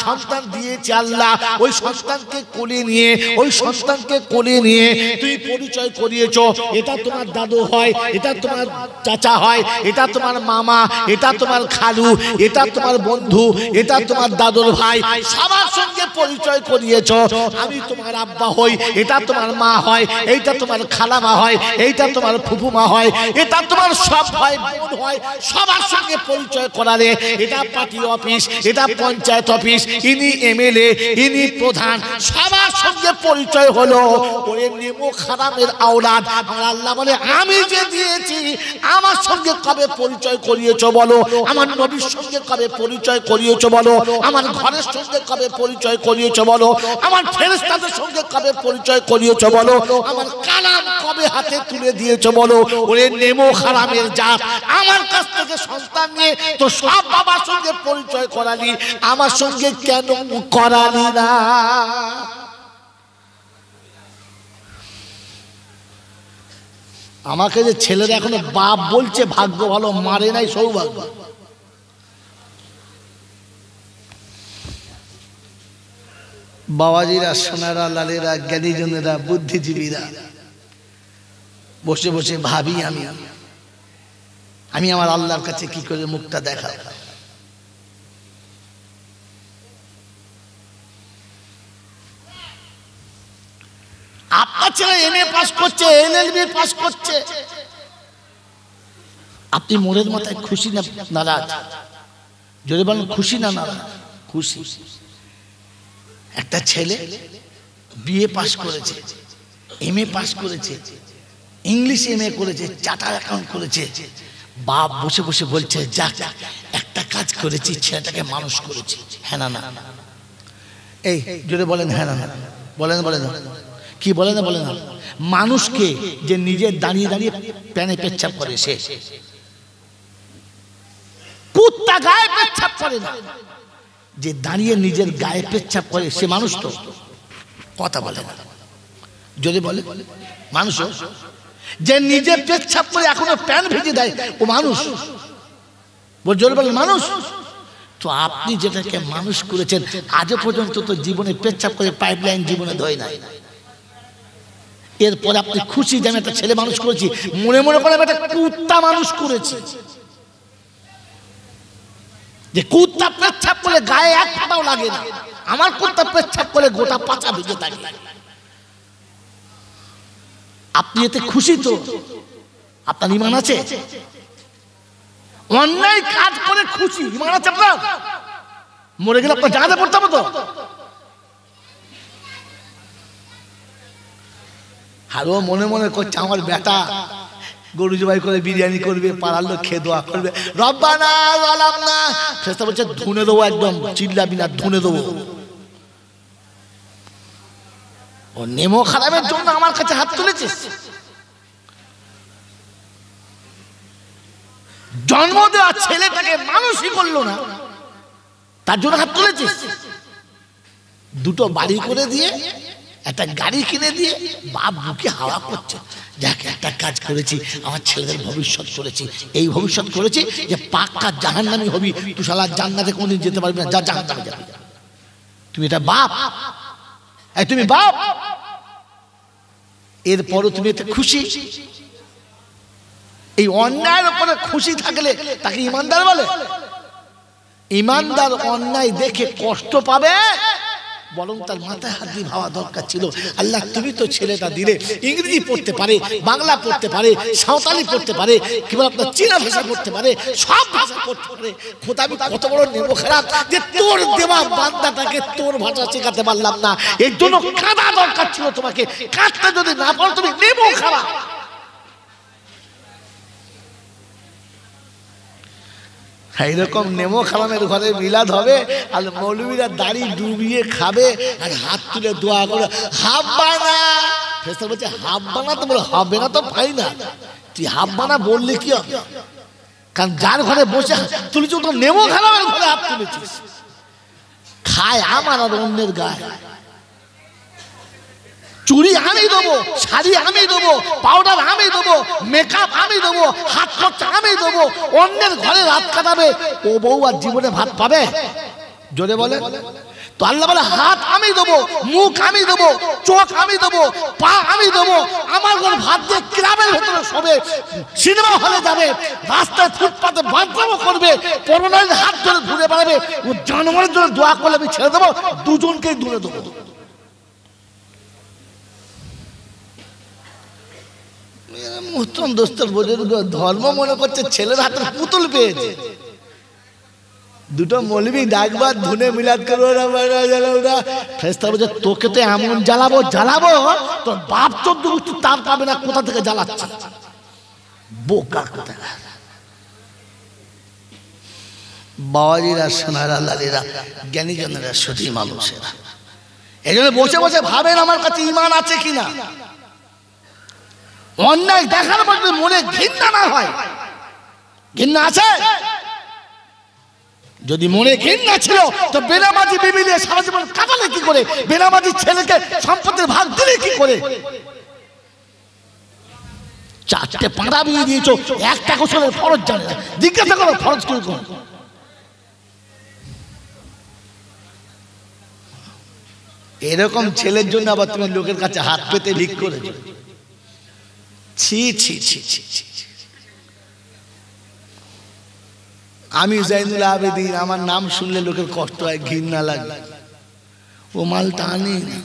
সন্তান দিয়েছে আল্লাহ। ওই সন্তানকে কোলে নিয়ে, ওই সন্তানকে কোলে নিয়ে তুই পরিচয় করিয়েছো, এটা তোমার দাদু হয়, এটা তোমার চাচা হয়, এটা তোমার মামা, এটা তোমার খালু, এটা তোমার বন্ধু, এটা তোমার দাদুর ভাই, সবার সঙ্গে পরিচয় করিয়েছো। আমি তোমার আব্বা হই, এটা তোমার মা হয়, এইটা তোমার খালামা হয়, এইটা তোমার ফুফুমা হয়, এটা তোমার সব হয়, বোন হয়, সবার সঙ্গে পরিচয় করালে। এটা পার্টি অফিস, এটা পঞ্চায়েত অফিস, ইনি এমএলএ, ইনি প্রধান, সবার সঙ্গে পরিচয় হলো। ওরে নেমো খারামের আওলাদ। আমার আল্লাহ বলে, আমি যে দিয়েছি আমার সঙ্গে কবে পরিচয় করিয়েছো বলো? আমার নবীর সঙ্গে কবে পরিচয় করিয়েছো বলো? আমার ঘরের সঙ্গে কবে পরিচয় করিয়েছো বলো? আমার ফেরেশতাদের সঙ্গে কবে পরিচয় করিয়েছো বলো? আমার কালাম কবে হাতে তুলে দিয়েছো বলো? ওরে নেমো খারামের জাত, আমার কাছ থেকে সন্তান নিয়ে তো সব বাবার সঙ্গে পরিচয় করালি, আমার সঙ্গে কেন করালি না? আমাকে যে ছেলেরা এখনো বাপ বলছে, ভাগ্য ভালো, মারে নাই, সৌভাগ্য। বাবাজিরা, সোনারা, লালেরা, জ্ঞানীজনেরা, বুদ্ধিজীবীরা বসে বসে ভাবি আমি আমার আল্লাহর কাছে কি করে মুখটা দেখাবো। আপনার ছেলে এমএ পাস করছে, এলএলবি পাস করছে, আপনি মোড়ের মাথায় খুশি না নারাজ? যদি বলেন খুশি না নারাজ? খুশি। একটা ছেলে বিএ পাস করেছে, এমএ পাস করেছে, ইংলিশ এমএ করেছে, চার্টার অ্যাকাউন্ট করেছে, বাপ বসে বসে বলছে, যাক একটা কাজ করেছি, ছেলেটাকে মানুষ করেছি। হ্যাঁ না? এই যদি বলেন হ্যাঁ না? বলেন বলেন কি বলে না? বলে না। মানুষকে যে নিজে দাঁড়িয়ে দাঁড়িয়ে প্যানে পেচ্ছাপ করে, সে কুত্তা গায়ে পেচ্ছাপ করে না, যে দাঁড়িয়ে নিজের গায়ে পেচ্ছাপ করে সে মানুষ তো? কথা বলে না। যদি বলে মানুষ, যে নিজে পেচ্ছাপ করে এখনো প্যান ভিজে দেয়, ও মানুষ? জোরে বলেন মানুষ। তো আপনি যেটাকে মানুষ করেছেন, আজও পর্যন্ত তো জীবনে পেচ্ছাপ করে পাইপলাইন জীবনে ধোয় নাই। এরপরে আপনি খুশি যে আমি একটা ছেলে মানুষ করেছি, মনে মনে করে একটা কুত্তা মানুষ করেছি। যে কুত্তা পেচ্ছাপ করে গায়ে এক ফোঁটাও লাগে না, আমার কুত্তা পেচ্ছাপ করে গোটা পাচা ভিজে থাকে। আপনি এতে খুশি তো? আপনার ঈমান আছে? অন্যায় কাজ করে খুশি, ঈমান আছে আপনার? মরে গেলে আপনার জানাজা পড়তে হবে তো? আর ও মনে মনে করছে আমার বেটা গরু জবাই করে বিরিয়ানি করবে, পাড়ার লোক খেয়ে দোয়া করবে, রব্বানা যালামনা। ফেরেশতা বলছে ধুনে দেবো, একদম চিল্লাবি না, ধুনে দেবো। ও নেমো খারাপের জন্য আমার কাছে হাত তুলেছিস? জন্ম দেওয়া ছেলেটাকে মানুষই করলো না, তার জন্য হাত তুলেছিস? দুটো বাড়ি করে দিয়ে, একটা গাড়ি কিনে দিয়ে বাপ বুকে হাওয়া করছে, যাকে একটা কাজ করেছি, আমার ছেলেদের ভবিষ্যৎ করেছি, এই ভবিষ্যৎ করেছি যে পাক্কা জাহান্নামী হবি, তুই শালা জান্নাতে কোনদিন যেতে পারবি না, যা জাহান্নামে যাবি। তুমি এটা বাপ, তুমি বাপ, এরপরও তুমি এতে খুশি? এই অন্যায়ের উপরে খুশি থাকলে তাকে ইমানদার বলে? ইমানদার অন্যায় দেখে কষ্ট পাবে, বরং তার মাথায় হাত দিয়ে ভাবা দরকার ছিল, আল্লাহ তুমি তো ছেলেটা দিলে ইংরেজি পড়তে পারে, বাংলা পড়তে পারে, সাঁওতালি পড়তে পারে, কিংবা আপনার চীনা ভাষা পড়তে পারে, সব ভাষা পড়তে পারে। খোদা আমি কত বড় নেবো খারাপ যে তোর দেওয়া বান্দাটাকে তোর ভাষা শেখাতে পারলাম না। এর জন্য কাঁদা দরকার ছিল তোমাকে। কাঁদতে যদি না পারো তুমি নেবো খারাপ। এইরকম নেমো খালামের ঘরে মিলাদ হবে, আর মৌলবীরা দাড়ি ডুবিয়ে খাবে আর হাত তুলে দোয়া করে হাব্বানা। ফেরেশতা বলছে হাব্বানা, তো বলে হবে না তো পাই না, তুই হাব্বানা বললে কি হবে? কারণ যার ঘরে বসে তুলেছ তো নেমো খালামের ঘরে হাত তুলেছিস। খায় আমার আর অন্যের গায়ে। চুরি আমি দেবো, শাড়ি আমি দেবো, পাউডার আমি দেবো, মেকআপ আমি দেবো, হাত খরচা আমি দেবো, অন্যের ঘরে রাত কাটাবে, ও বউ আর জীবনে ভাত পাবে? জোরে বলে তো। আল্লাহ বলে হাত আমি দেবো, মুখ আমি দেবো, চোখ আমি দেবো, পা আমি দেবো। আমার ঘর ভাত দিয়ে ক্লাবের ভেতরে শোবে, সিনেমা হলে যাবে, রাস্তায় ফুটপাতে বাথরুম করবে, পরনারীর হাত ধরে ঘুরে বেড়াবে। ও জানোয়ারের জন্য দোয়া করলে আমি ছেড়ে দেবো, দুজনকেই দূরে দেবো। মুহতরম দোস্তর বুজুর্গ, ধর্ম মনে করছে ছেলের হাতে পুতুল পেয়েছে। দুটো মৌলবি ডাকবার ধুনে মিলাদ করবো না, ফেরেশতা বলছে তোকে তো এমন জ্বালাবো জ্বালাবো তোর বাপ চোদ্দ গোষ্ঠী তার পাবে না। কোথা থেকে জ্বালাচ্ছে বোকা কোথায়। বাবাজিরা, সোনারা, লালিরা, জ্ঞানীজনেরা, সতী মানুষেরা, এই জন্য বসে বসে ভাবেন আমার কাছে ইমান আছে কিনা। অন্যায় দেখার পর মনে ঘৃণা না হয়, ঘৃণা আছে? যদি মনে ঘৃণা ছিল তো বেনামাজি বিবি নিয়ে সারা জীবন কাটালে কি করে? বেনামাজি ছেলেকে সম্পত্তির ভাগ দিলে কি করে? চারটে পাঁড়া বিয়ে দিয়েছো, একটা গোসলের ফরজ জানে না। জিজ্ঞাসা করো ফরজ কি কোন? এরকম ছেলের জন্য আবার তুমি লোকের কাছে হাত পেতে ভিক করেছো। ছি ছি ছি ছি ছি। আমি জাইনুল আবেদিন, আমার নাম শুনলে লোকের কষ্ট হয়, ঘৃণা লাগে। ও মালটা আনি না,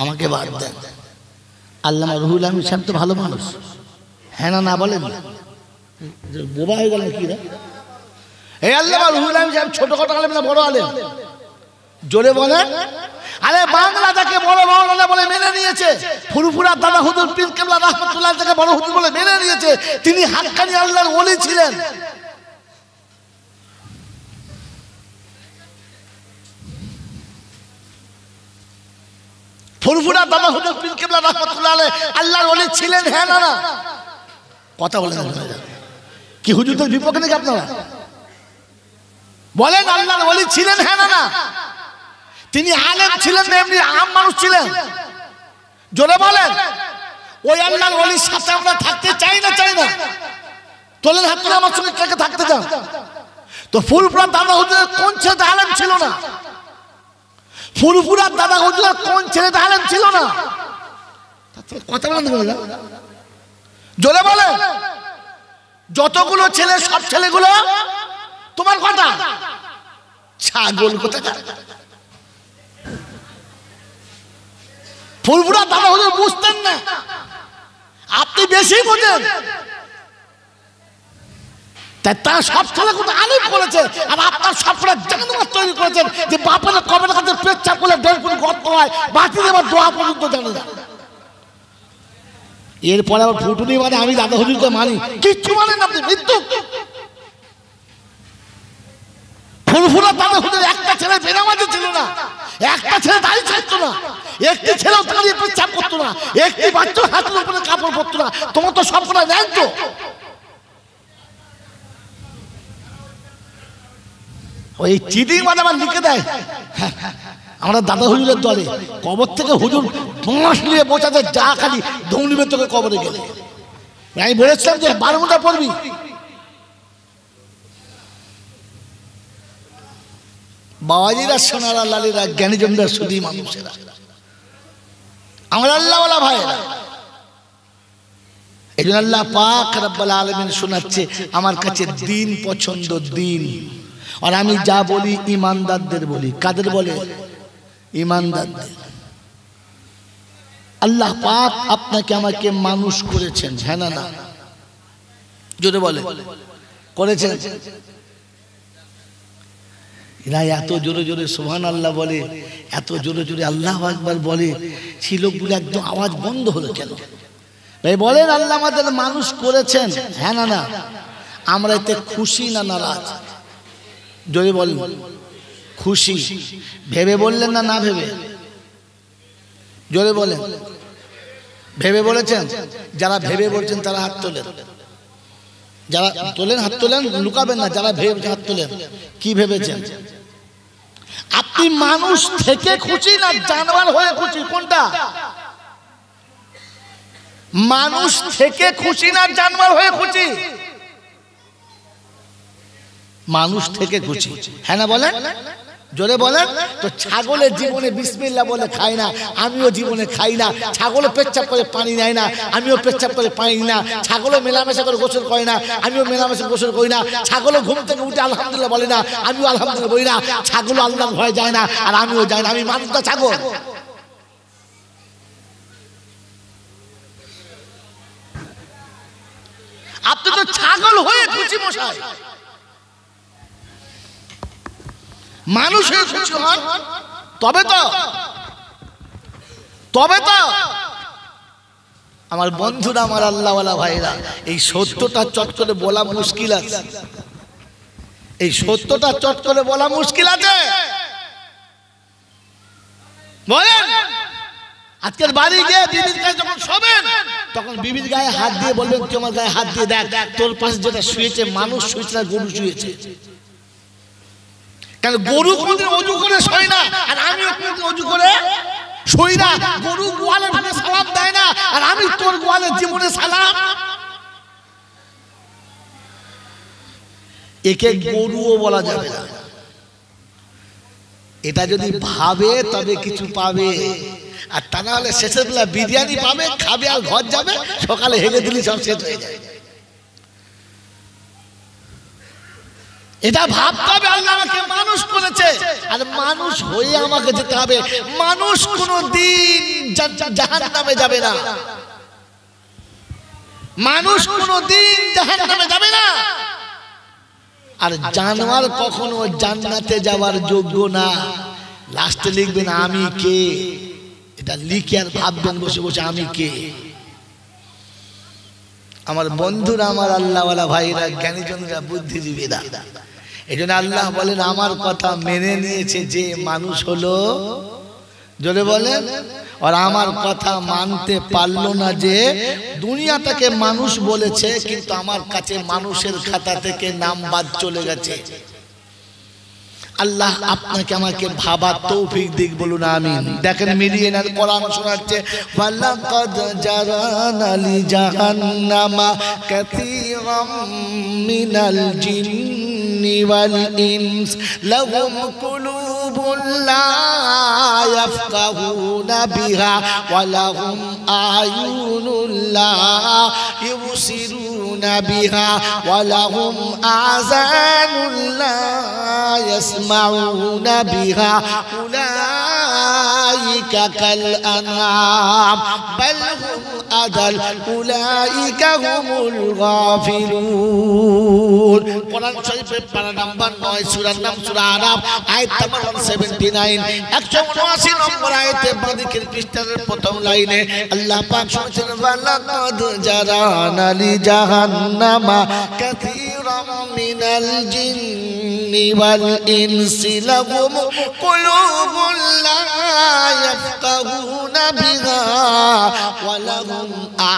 আমাকে বাদ দেন। আল্লামা রুহুল আমিন সাহেব তো ভালো মানুষ, হ্যাঁ না বলেন না? বোবা হয়ে গেল কি রে? এই আল্লামা রুহুল আমিন সাহেব ছোট কথা আলেম না বড় আলেম? জোরে বলে। আরে বাংলা তাকে বড় মাওলানা বলে মেনে নিয়েছে, ফুরফুরা দাদা হুজুর পীর কেবলা রাহমাতুল্লাহ তাকে বড় হুজুর বলে মেনে নিয়েছে। তিনি হাক্কানি আল্লাহর ওলি ছিলেন। ফুরফুরা দাদা হুজুর পীর কেবলা রাহমাতুল্লাহ আল্লাহর ওলি ছিলেন, হ্যাঁ না না? কথা বলেন কি হুজুরদের বিপক্ষে নাকি আপনারা? বলেন আল্লাহর ওলি ছিলেন, হ্যাঁ না না? তিনি আলেম ছিলেন না এমনি আম মানুষ ছিলেন? জোরে বলেন। ওই আল্লাহর ওলির সাথে আমরা থাকতে চাই না চাই না? তোলেন হাত তুলে আমার সঙ্গে কে কে থাকতে চান? তো ফুরফুরার দাদা হুজুরের কোন ছেলেটা আলেম ছিল না? ফুরফুরার দাদা হুজুরের কোন ছেলেটা আলেম ছিল না? কথা বলেন জোরে বলেন। যতগুলো ছেলে সব ছেলেগুলো তোমার কথা ছাগল কোথাকার। ফুরফুরা দাদা হুজুর বুঝতেন না, আপনি বেশি বোঝেন। তার সব ছেলে কিন্তু আলিম করেছে, আর আপনার সবটা জানানোর তৈরি করেছেন যে বাপের কবের কাছে পেচ্ছাপ করলে 1.5 ফুট গর্ত হয়, বাতি দেবার দোয়া পর্যন্ত জানে না। এরপরে আবার ফুটুনি মানে আমি দাদা হুজুরকে মানি, কিচ্ছু মানেন আপনি মৃত্যু। ফুরফুরা দাদা হুজুর একটা ছেলে বেনামাজি ছিল না, একটা ছেলে দাড়ি ছাড়তো না, একটি ছেলেও দাঁড়িয়ে পেচ্ছাপ করতো না, একটি বাচ্চা হাতের উপরে কাপড় পরতো না। তোমার তো সবটা নেন তো। ওই চিঠির মানে আবার লিখে দেয় আমরা দাদা হুজুরের দলে, কবর থেকে হুজুর বাঁশ নিয়ে বোঝাতে যা খালি দৌড়িবে তোকে কবরে গেলে। আমি বলেছিলাম যে 12 ঘন্টা পড়বি। বাবাজিরা, সোনারা, লালিরা, জ্ঞানীজনরা, সুধী মানুষেরা, আমার আল্লাহওয়ালা ভাইয়েরা, এইজন্য আল্লাহ পাক রব্বুল আলামিন শোনাচ্ছে আমার কাছে দিন পছন্দ, দিন। আর আমি যা বলি ঈমানদারদের বলি। কাদের বলে? ঈমানদারদের। আল্লাহ পাক আপনাকে আমাকে মানুষ করেছেন, হ্যাঁ না? না জোরে বলে করেছেন। এরা এত জোরে জোরে সুবহানাল্লাহ বলে, এত জোরে জোরে আল্লাহু আকবার বলে, সেই লোকগুলো একদম আওয়াজ বন্ধ হলো কেন? ভাই বলেন, আল্লাহ আমাদের মানুষ করেছেন, হ্যাঁ না? না আমরা এতে খুশি না নারাজ? জোরে বলেন। খুশি। ভেবে বললেন না, না ভেবে? জোরে বলেন। ভেবে বলেছেন? যারা ভেবে বলছেন তারা হাত তোলেন। যারা তোলেন হাত তোলেন, লুকাবেন না। যারা ভেবে হাত তোলেন। কি ভেবেছেন? আপনি মানুষ থেকে খুশি না জানোয়ার হয়ে খুশি? কোনটা? মানুষ থেকে খুশি না জানোয়ার হয়ে খুশি? মানুষ থেকে খুশি, হ্যাঁ না বলেন? জোরে বলেন। তো ছাগলের জীবনে বিসমিল্লাহ বলে খায় না, আমিও জীবনে খাই না। ছাগলও পেচ্ছাপ করে পানি নেয় না, আমিও পেচ্ছাপ করে পানি না। ছাগলও মেলামেশা করে গোসল করে না, আমিও মেলামেশা গোসল করি না। ছাগলও ঘুম থেকে উঠে আলহামদুলিল্লাহ বলে না, আমিও আলহামদুলিল্লাহ বলি না। ছাগলও আল্লাহর ভয় যায় না, আর আমিও যাই না। আমি মানুষ না ছাগল? আপনি তো ছাগল হয়ে খুশি মশাই। মানুষ হয়ে খুশি হন, তবে তো আমার বন্ধুরা, আমার আল্লাহওয়ালা ভাইরা, এই সত্যটা চট করে বলা মুশকিল আছে। এই সত্যটা চট করে বলা মুশকিল আছে। বলেন, আজকের বাড়ি গিয়ে বিবির গায়ে যখন শোবেন, তখন বিবির গায়ে হাত দিয়ে বলবেন, তুই আমার গায়ে হাত দিয়ে দেখ, তোর পাশে যেটা শুয়েছে মানুষ শুয়েছে না গরু শুয়েছে? কারণ গরু কোনদিন অজু করে শোয় না, আর আমিও কোনদিন অজু করে শুই না। গরু গোয়ালের ভাবে সালাম দেয় না, আর আমি তোর গোয়ালের জীবনে সালাম। একে গরুও বলা যাবে না। এটা যদি ভাবে তবে কিছু পাবে, আর তা না হলে শেষের বেলা বিরিয়ানি পাবে, খাবে আর ঘর যাবে, সকালে হেগে দিলি সব শেষ হয়ে যায়। এটা ভাবতে হবে আল্লাহ আমাকে মানুষ করেছে, আর মানুষ হয়ে আমাকে যেতে হবে। মানুষ কোনদিন জাহান্নামে যাবে না। মানুষ কোনদিন জাহান্নামে যাবে না। আর জানোয়ার কখনো জান্নাতে যাওয়ার যোগ্য না। লাস্টে লিখবেন আমি কে, এটা লিখে আর ভাববেন বসে বসে আমি কে। আমার বন্ধুরা, আমার আল্লাহওয়ালা ভাইরা, জ্ঞানীজনরা, বুদ্ধিজীবীরা, এই জন্য আল্লাহ বলেন আমার কথা মেনে নিয়েছে যে মানুষ হলো, জোরে বলেন, আর আমার কথা মানতে পারলো না যে দুনিয়াটাকে মানুষ বলেছে, কিন্তু আমার কাছে মানুষের খাতা থেকে নাম বাদ চলে গেছে। আল্লাহ আপনাকে আমাকে ভাবার তৌফিক দিক, বলুন আমিন। দেখেন মিলিয়ে নেন, কোরআন শোনাচ্ছে, ওয়ালাকাদ জারানা লি জাহান্নামা কাসীরাম মিনাল জিন্নি ওয়াল ইনস লাহুম কুলুবুন লা ইয়াফকাহুনা বিহা ওয়া লাহুম আয়ুনুন লা ইউবসিরুনা বিহা ওয়া লাহুম আযানুন লা يسمعون بها أولئك كالأنعام بل هم أضل أولئك هم الغافلون কোরআন শরীফের পারা নাম্বার 9 সূরার নাম সূরা আরাফ, আয়াত নাম্বার 179, 179 নম্বর আয়াতে বাদিকের পৃষ্ঠার প্রথম লাইনে আল্লাহ পাক শুনছেন, ওয়ালাকাদ জারানা লি জাহান্নামা কাসীরাম মিনাল জিন্নি ওয়াল ইনসি লাহুম কুলুবুন লা ইয়াফকাহুনা বিহা ওয়া লাহুম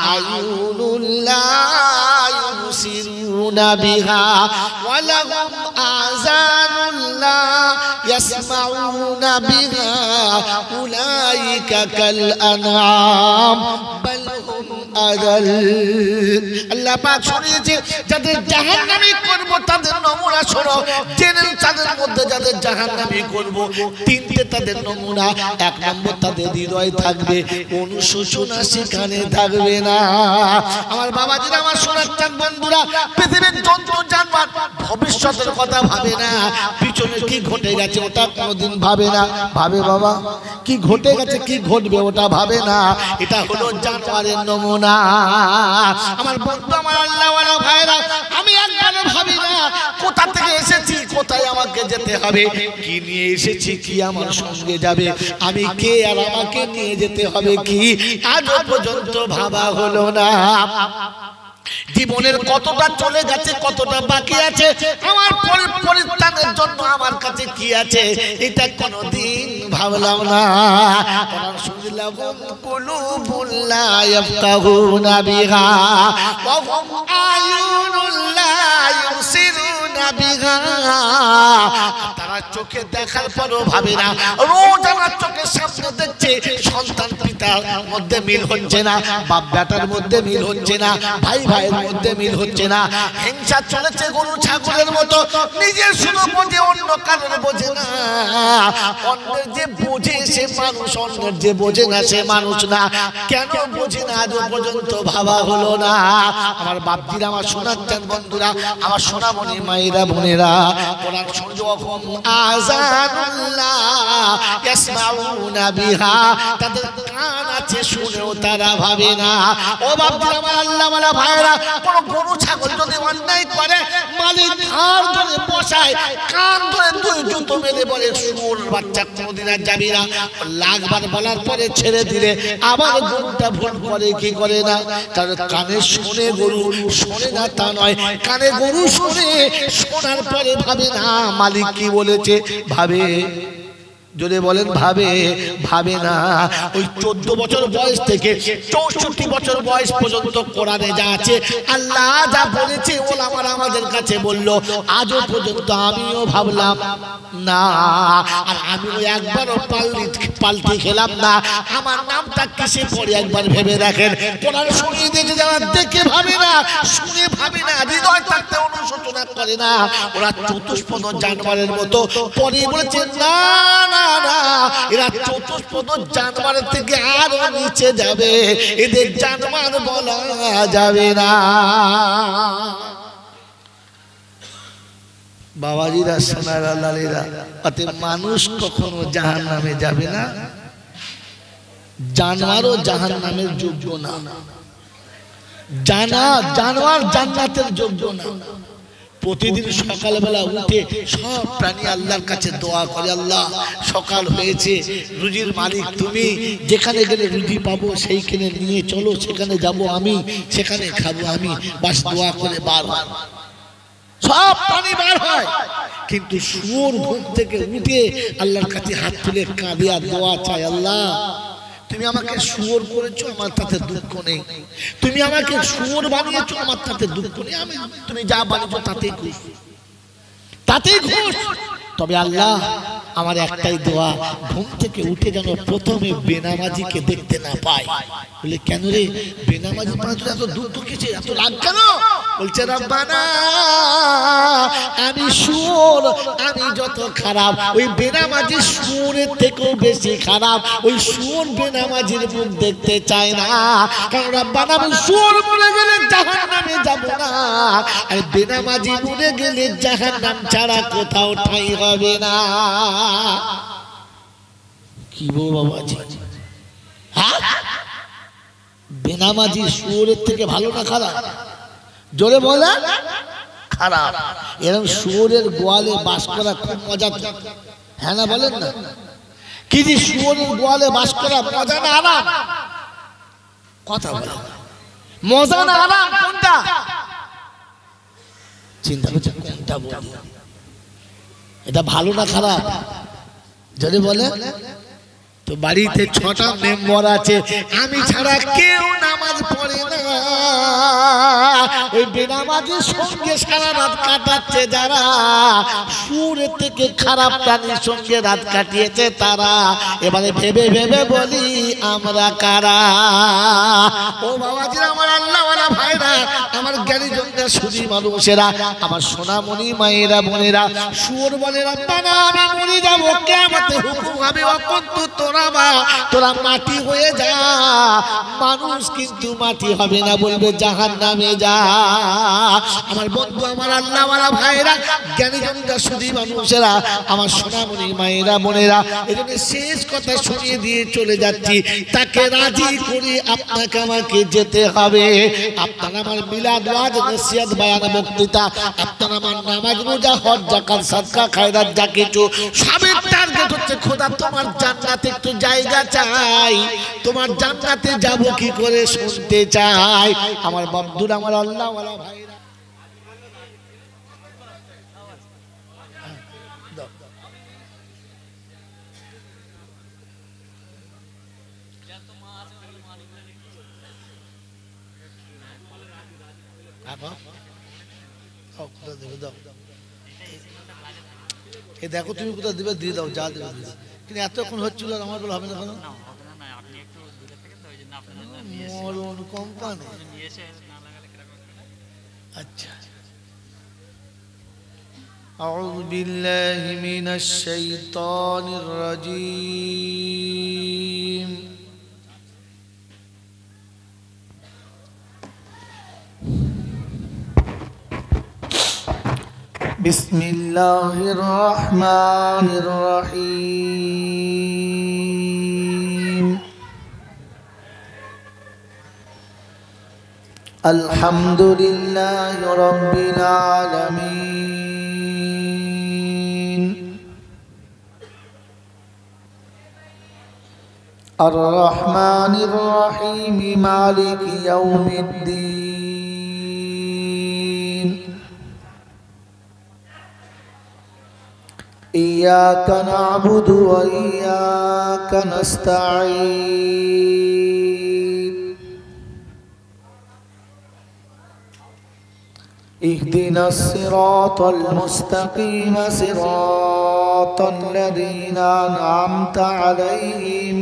আ'য়ুনুন লা ইউবসিরুনা বিহা ওয়া লাহুম আযানুন লা ইয়াসমাউনা বিহা উলাইকা কাল আনআম বাল হুম আযাল। আল্লাহ পাক শুনিয়েছে যাদের জাহান্নামী করব তাদের নমুনা শোনো। শোনো, জেনেল চাঁদের মধ্যে যাদের জাহান্নামী করব, তিনটে তাদের নমুনা। এক নম্বর, তাদের হৃদয় থাকবে অনুশোচনা, সেখানে থাকবে না। আমার বাবাজিরা, আমার সোনার চাঁদ বন্ধুরা, পৃথিবীর জন্তু জানোয়ার ভবিষ্যতের কথা ভাবে না, পিছনে কি ঘটে গেছে ওটা কোনোদিন ভাবে না। ভাবে বাবা, কি ঘটে গেছে, কি ঘটবে ওটা ভাবে না। এটা হলো জানোয়ারের নমুনা। আমার বন্ধু, আমার আল্লাহওয়ালা ভাইরা, আমি একবারও ভাবি না কোথা থেকে এসেছি, কোথায় আমাকে যেতে হবে, কি নিয়ে এসেছি, কি আমার সঙ্গে যাবে, আমি কে আর আমাকে নিয়ে যেতে হবে কি, আজও পর্যন্ত ভাবা হলো না। জীবনের কতটা চলে গেছে, কতটা বাকি আছে, আমার পরিত্রাণের জন্য আমার কাছে কি আছে, এটা কোনদিন ভাবলাম না। কোরআন শুনলাম, কুলুবুল লা ইয়াফকাহুনা বিহা ওয়া হুম আয়ুনুল লা ইউসিরুনা বিহা। তারা চোখে দেখার পরও ভাবে না। রোজ আমার চোখের সামনে দেখছে সন্তান পিতার মধ্যে মিল হচ্ছে না, বাপ বেটার মধ্যে মিল হচ্ছে না, ভাই ভাইয়ের মধ্যে মিল হচ্ছে না। হিংসা চলেছে গরু ছাগলের মতো, নিজের শুধু বোঝে, অন্য কারণে বোঝে না। অন্যের যে বোঝে সে মানুষ, অন্যের যে বোঝে না সে মানুষ না। কেন বোঝে না আজও পর্যন্ত ভাবা হলো না। আমার বাপজিরা, আমার সোনার চাঁদ বন্ধুরা, আমার সোনামণি মায়েরা, বোনেরা, কোরআন শুনে যখন আযানুল্লাহ ইয়াসমাউনা বিহা, তাদের কান আছে শুনেও তারা ভাবে না। ও বাপজিরা, আমার আল্লাহওয়ালা ভাইরা, কোন গরু ছাগল যদি অন্যায় করে, মালিক ঘাড় ধরে বসায়, কান ধরে দুই জুতো মেরে বলে, শুয়োর বাচ্চা কোনদিন আর যাবি না। লাখবার বলার পরে ছেড়ে দিলে আবার গরুটা ভুল করে কি করে না। কারণ কানে শোনে, গরু শোনে না তা নয়, কানে গরু শোনে, শোনার পরে ভাবে না মালিক কি বলেছে, ভাবে। যদি বলেন ভাবে, ভাবে না। ওই 14 বছর বয়স থেকে 64 বছর বয়স পর্যন্ত কোরআনে যা আছে, আল্লাহ যা বলেছে, ওলামারা আমাদের কাছে বলল, আজও পর্যন্ত আমিও ভাবলাম না। আর আমিও একবারও পাল্টি খেলাম না। আমার নামটা কিসে পড়ে একবার ভেবে দেখেন। কোরআন শুনিয়ে দিয়েছে যারা দেখে ভাবে না, শুনে ভাবে না, হৃদয় থাকতে অনুশোচনা করে না, ওরা চতুষ্পদ জানোয়ারের মতো। পরে বলেছে না না না, এরা চতুষ্পদ জানোয়ারের থেকে আরো নিচে যাবে, এদের জানোয়ার বলা যাবে না। বাবাজিরা, সোনারা, লালেরা, অতএব মানুষ কখনো জাহান্নামে যাবে না, জানোয়ারও জাহান্নামের যোগ্য না, জানোয়ার জান্নাতের যোগ্য না। প্রতিদিন সকালবেলা উঠে সব প্রাণী আল্লাহর কাছে দোয়া করে, আল্লাহ সকাল হয়েছে, রুজির মালিক তুমি, যেখানে গেলে রুজি পাবো সেইখানে নিয়ে চলো, সেখানে যাব আমি, সেখানে খাবো আমি, বাস দোয়া করে বার হয়। সব প্রাণী বার হয়, কিন্তু শুয়োর ঘুম থেকে উঠে আল্লাহর কাছে হাত তুলে কাঁদে আর দোয়া চায়, আল্লাহ তুমি আমাকে শুয়োর করেছো, আমার তাতে দুঃখ নেই। তুমি আমাকে শুয়োর বানিয়েছো, আমার তাতে দুঃখ নেই। আমি তুমি যা বানিয়েছো তাতেই খুশি, তাতেই খুশি। তবে আল্লাহ, আমার একটাই দোয়া, ঘুম থেকে উঠে যেন প্রথমে বেনামাজিকে দেখতে না পাই। বলে কেন রে, বেনামাজি মানে তোর এত দুঃখ কিসে, এত রাগ কেন? বলছে রব্বানা, আমি শুয়োর, আমি যত খারাপ, ওই বেনামাজি শুয়োরের থেকেও বেশি খারাপ। ওই শুয়োর বেনামাজির মুখ দেখতে চায় না, কারণ রব্বানা আমি শুয়োর মরে গেলে জাহান্নামে যাব না, আর বেনামাজি মরে গেলে জাহান্নাম ছাড়া কোথাও ঠাঁই হবে না। কি বল বাবাজি, হ্যাঁ? বেনামাজি শুয়োরের থেকে ভালো না খারাপ? জোরে বলে খারাপ। এরকম শুয়োরের গোয়ালে বাস করা খুব মজা, হ্যাঁ না বলেন না? কি যে শুয়োরের গোয়ালে বাস করা মজা না আরাম? কথা বলে মজা না আরাম কোনটা? চিন্তা করছেন কোনটা বলি? এটা ভালো না খারাপ? যদি বলে তো বাড়িতে 6টা মেম্বার আছে, আমি ছাড়া কেউ নামাজ পড়ে করে না। ওই বেনামাজির সঙ্গে সারা রাত কাটাচ্ছে যারা, সুরের থেকে খারাপ প্রাণীর সঙ্গে রাত কাটিয়েছে তারা। এবারে ভেবে ভেবে বলি আমরা কারা? ও বাবাজিরা, আমার আল্লাহওয়ালা ভাইরা, আমার জ্ঞানী জনরা, সুধী মানুষেরা, আমার সোনামণি মায়েরা বোনেরা, সুর বলে রব্বানা আমি মরে যাবো, কিয়ামতে হুকুম হবে অকন্তু তোরাবা, তোরা মাটি হয়ে যা। মানুষ কিন্তু মাটি হবে না, বলবে জাহান্নামে যা। আমার বন্ধু, আমার আল্লাহওয়ালা ভাইরা, জ্ঞানী জনরা, সুধী মানুষেরা, আমার সোনামণি মায়েরা বোনেরা, এজন্য শেষ কথা শুনিয়ে দিয়ে চলে যাচ্ছি। তাকে রাজি করে আপনাকে আমাকে যেতে হবে। আপনার আমার মিলাদ, ওয়াজ, নসিহত, বয়ান, বক্তৃতা, আপনার আমার নামাজ, রোজা, হজ, যাকাত, সাদকা, খায়রাত, যা কিছু সবের টার্গেট হচ্ছে খোদা তোমার জান্নাতে একটু জায়গা চাই। তোমার জান্নাতে যাব কি করে শুনতে চাই। আমার বন্ধুরা, আমার আল্লাহওয়ালা ভাইরা, দেখো তুমি কোথাও দিবে দিয়ে দাও, যা দেবে দিয়ে দাও। কিন্তু এতক্ষণ হচ্ছিল আমার বলে হবে না কেন? মরণ কোম্পানি। আচ্ছা, أعوذ بالله من الشيطان الرجيم. بسم الله الرحمن الرحيم. الحمد لله رب العالمين. الرحمن الرحيم مالك يوم الدين. إياك نعبد وإياك نستعين. اهدنا الصراط المستقيم صراط الذين أنعمت عليهم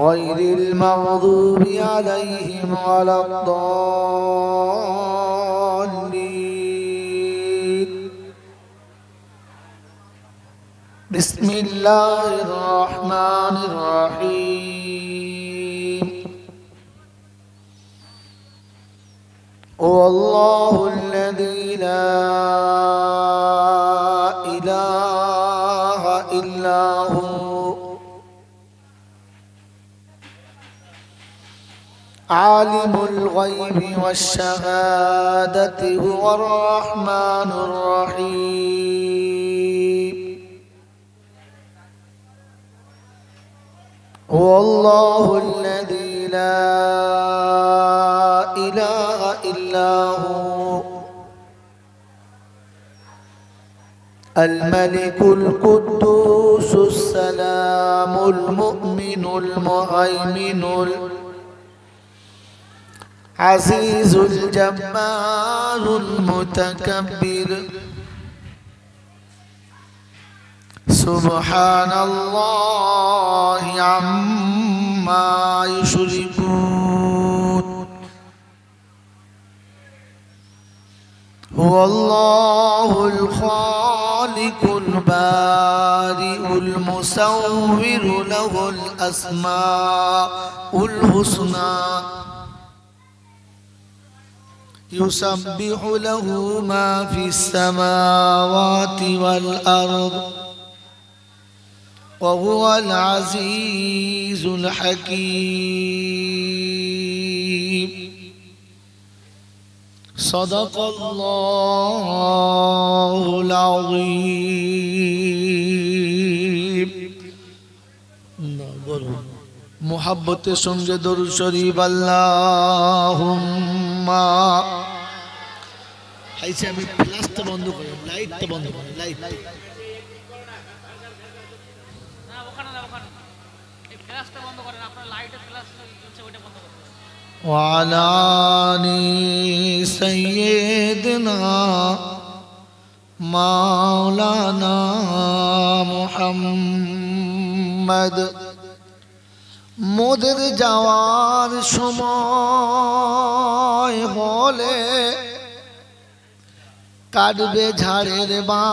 غير المغضوب عليهم ولا الضالين. بسم الله الرحمن الرحيم. هو الله الذي لا إله إلا هو عالم الغيب والشهادة هو الرحمن الرحيم. هو الله الذي لا إله إلا هو الملك القدوس السلام المؤمن المهيمن العزيز الجبار المتكبر. سبحان الله عما يشركون. هو الله الخالق البارئ المصور له الأسماء الحسنى يسبح له ما في السماوات والأرض وهو العزيز الحكيم. صدق الله العظيم. محبت سنگ درود شریف اللہumma. ऐसे আমি প্লাসটা বন্ধ করি, লাইটটা বন্ধ করি, লাইট وعلى آل سيدنا مولانا محمد মোদের যাওয়ার সময় হলে কাটবে ঝাড়ের বাঁশ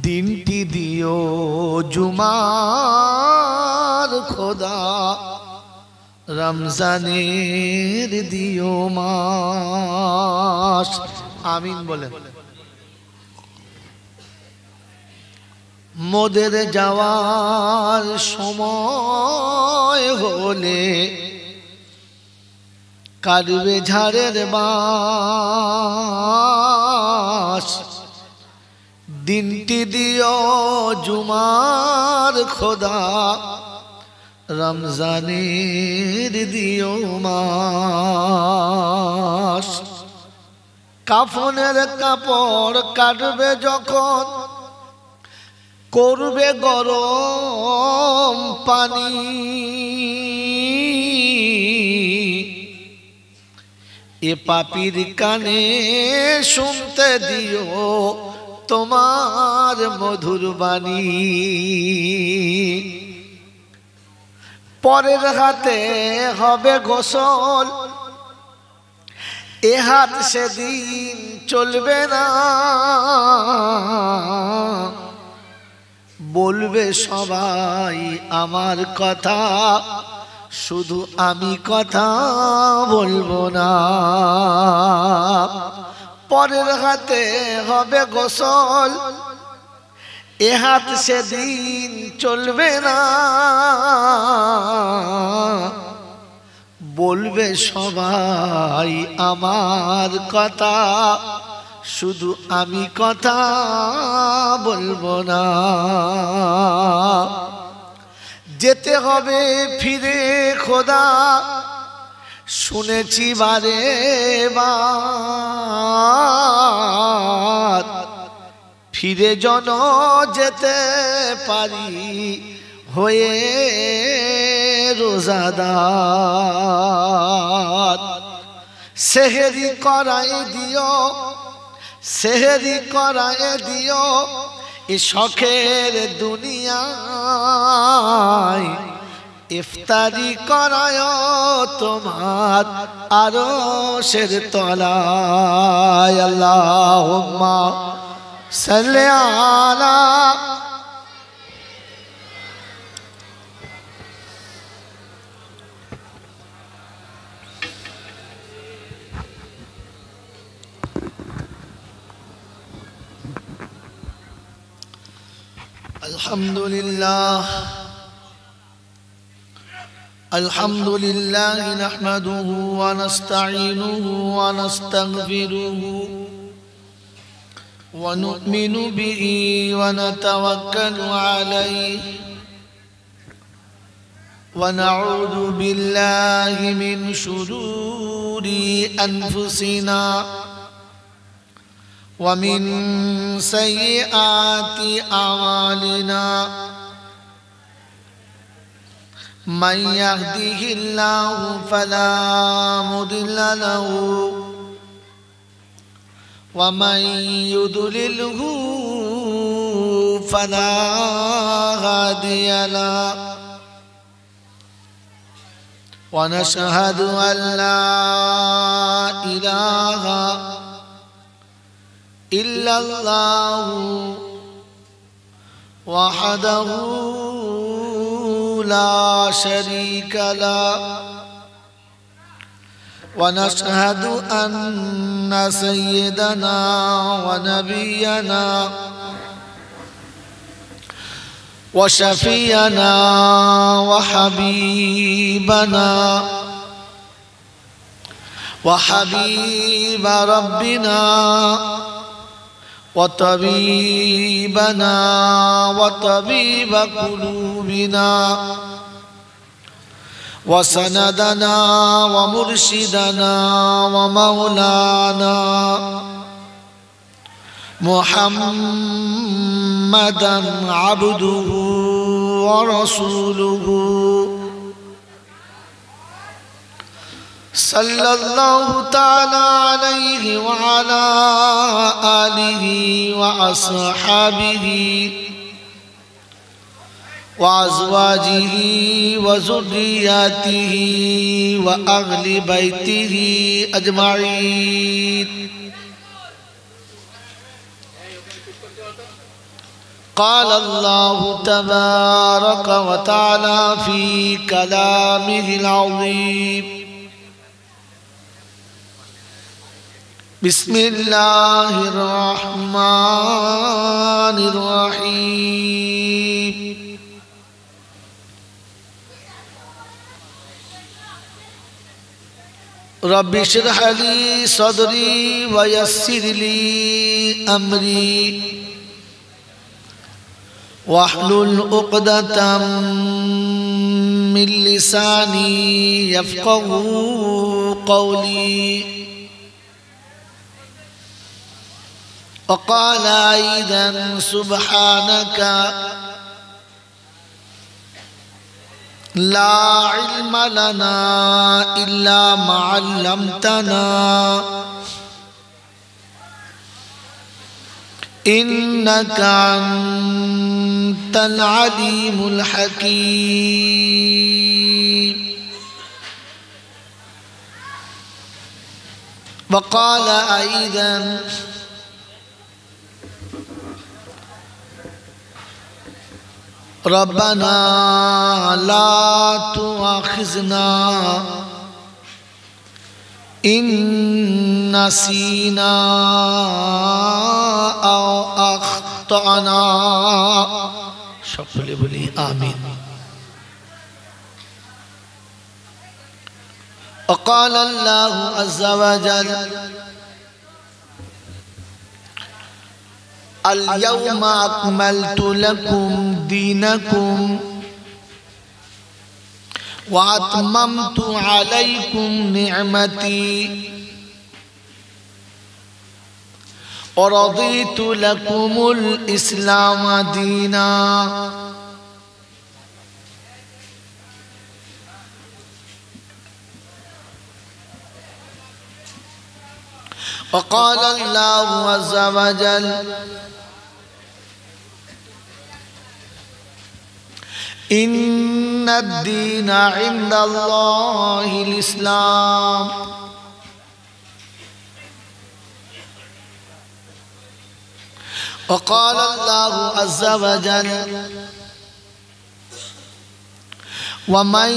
দিনটি দিও জুমার খোদা রমজানের দিও মাস আমিন বলেন মোদের যাওয়ার সময় হলে কাটবে ঝাড়ের বাঁশ দিনটি দিও জুমার খোদা রমজানের দিও মাস কাফনের কাপড় কাটবে যখন করবে গরম পানি এ পাপীর কানে শুনতে দিও তোমার মধুর বাণী পরের হাতে হবে গোসল এ হাত সেদিন চলবে না বলবে সবাই আমার কথা শুধু আমি কথা বলবো না পরের হাতে হবে গোসল এ হাত সেদিন চলবে না বলবে সবাই আমার কথা শুধু আমি কথা বলবো না যেতে হবে ফিরে খোদা শুনেছি বারে বার ফিরে জন যেতে পারি হয়ে রোজাদার সেহরি করাই দিও সেহরি করায় দিও এ শখের দুনিয়ায় ইফতারি করায় তোমার আরশের তলায় আল্লাহুম্মা সাল্লি আলা الحمد لله نحمده ونستعينه ونستغفره ونؤمن به ونتوكل عليه ونعوذ بالله من شرور أنفسنا ومن سيئات أعمالنا من يهده الله فلا مضل له ومن يضلله فلا هادي له ونشهد أن لا إله إلا الله وحده لا شريك له ونشهد أن سيدنا ونبينا وشفينا وحبيبنا وحبيب ربنا وطبيبنا وطبيب قلوبنا وسندنا ومرشدنا ومولانا محمدا عبده ورسوله صلى الله تعالى عليه وعلى آله وأصحابه وأزواجه وذرياته وأهل بيته أجمعين. قال الله تبارك وتعالى في كلامه العظيم: بسم الله الرحمن الرحيم. رب اشرح لي صدري ويسر لي أمري واحلل عقدة من لساني يفقهوا قولي. وقال أيضا: سبحانك لا علم لنا إلا ما علمتنا إنك أنت العليم الحكيم. وقال أيضا: ربنا لا تؤاخذنا إن نسينا أو أخطأنا. সকলে বলি আমিন। وقال الله عز وجل: اليوم أكملت لكم دينكم وأتممت عليكم نعمتي ورضيت لكم الإسلام دينا. وقال الله عز وجل: إن الدين عند الله الإسلام. وقال الله عز وجل: ومن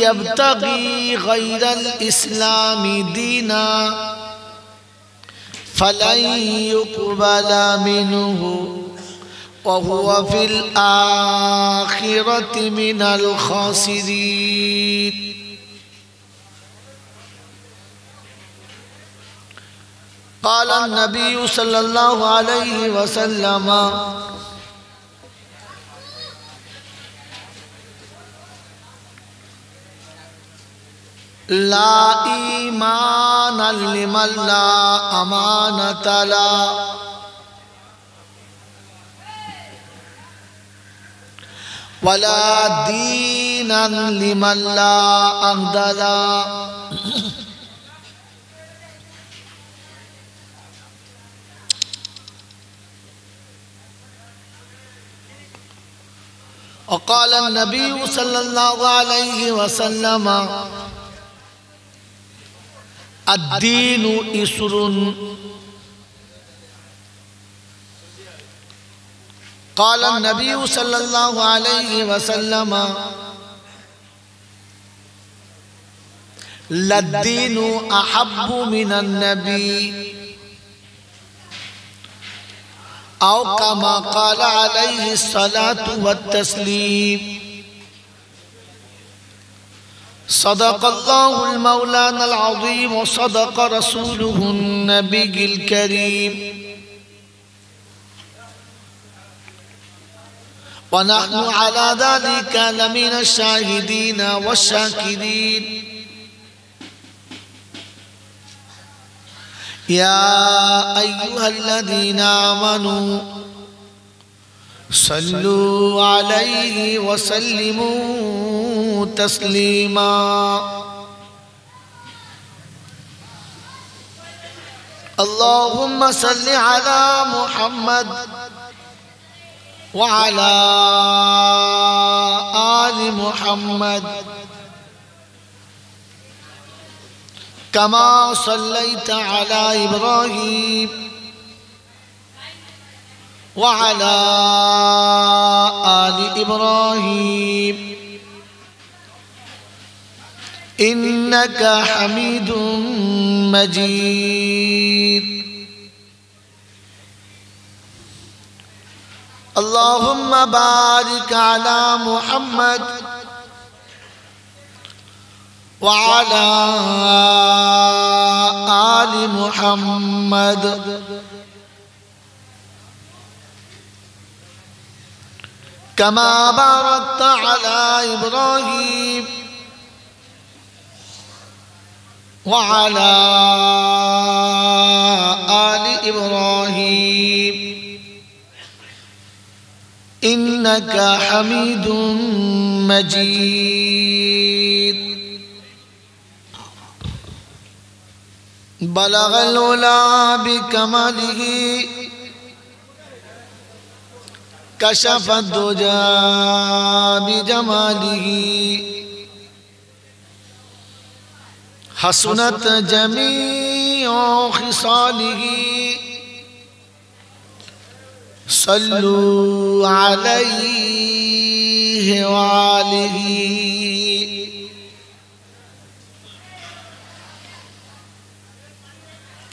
يبتغي غير الإسلام دينا فلن يقبل منه وهو في الآخرة من الخاسرين. قال النبي صلى الله عليه وسلم: لا إيمان لمن لا أمانة له ولا دينا لمن لا عهد له. وقال النبي صلى الله عليه وسلم: الدين يسر. قال النبي صلى الله عليه وسلم: للدين أحب من النبي أو كما قال عليه الصلاة والتسليم. صدق الله المولانا العظيم وصدق رسوله النبي الكريم. ونحن على ذلك لمن الشاهدين والشاكرين. يا أيها الذين آمنوا صلوا عليه وسلموا تسليما اللهم صل على محمد وعلى آل محمد كما صليت على إبراهيم وعلى آل إبراهيم إنك حميد مجيد اللهم بارك على محمد وعلى آل محمد كما باركت على إبراهيم وعلى آل إبراهيم إنك حميد مجيد بلغ العلا بكماله كشف الدجى بجماله حسنت جميع خصاله صلوا عليه وآله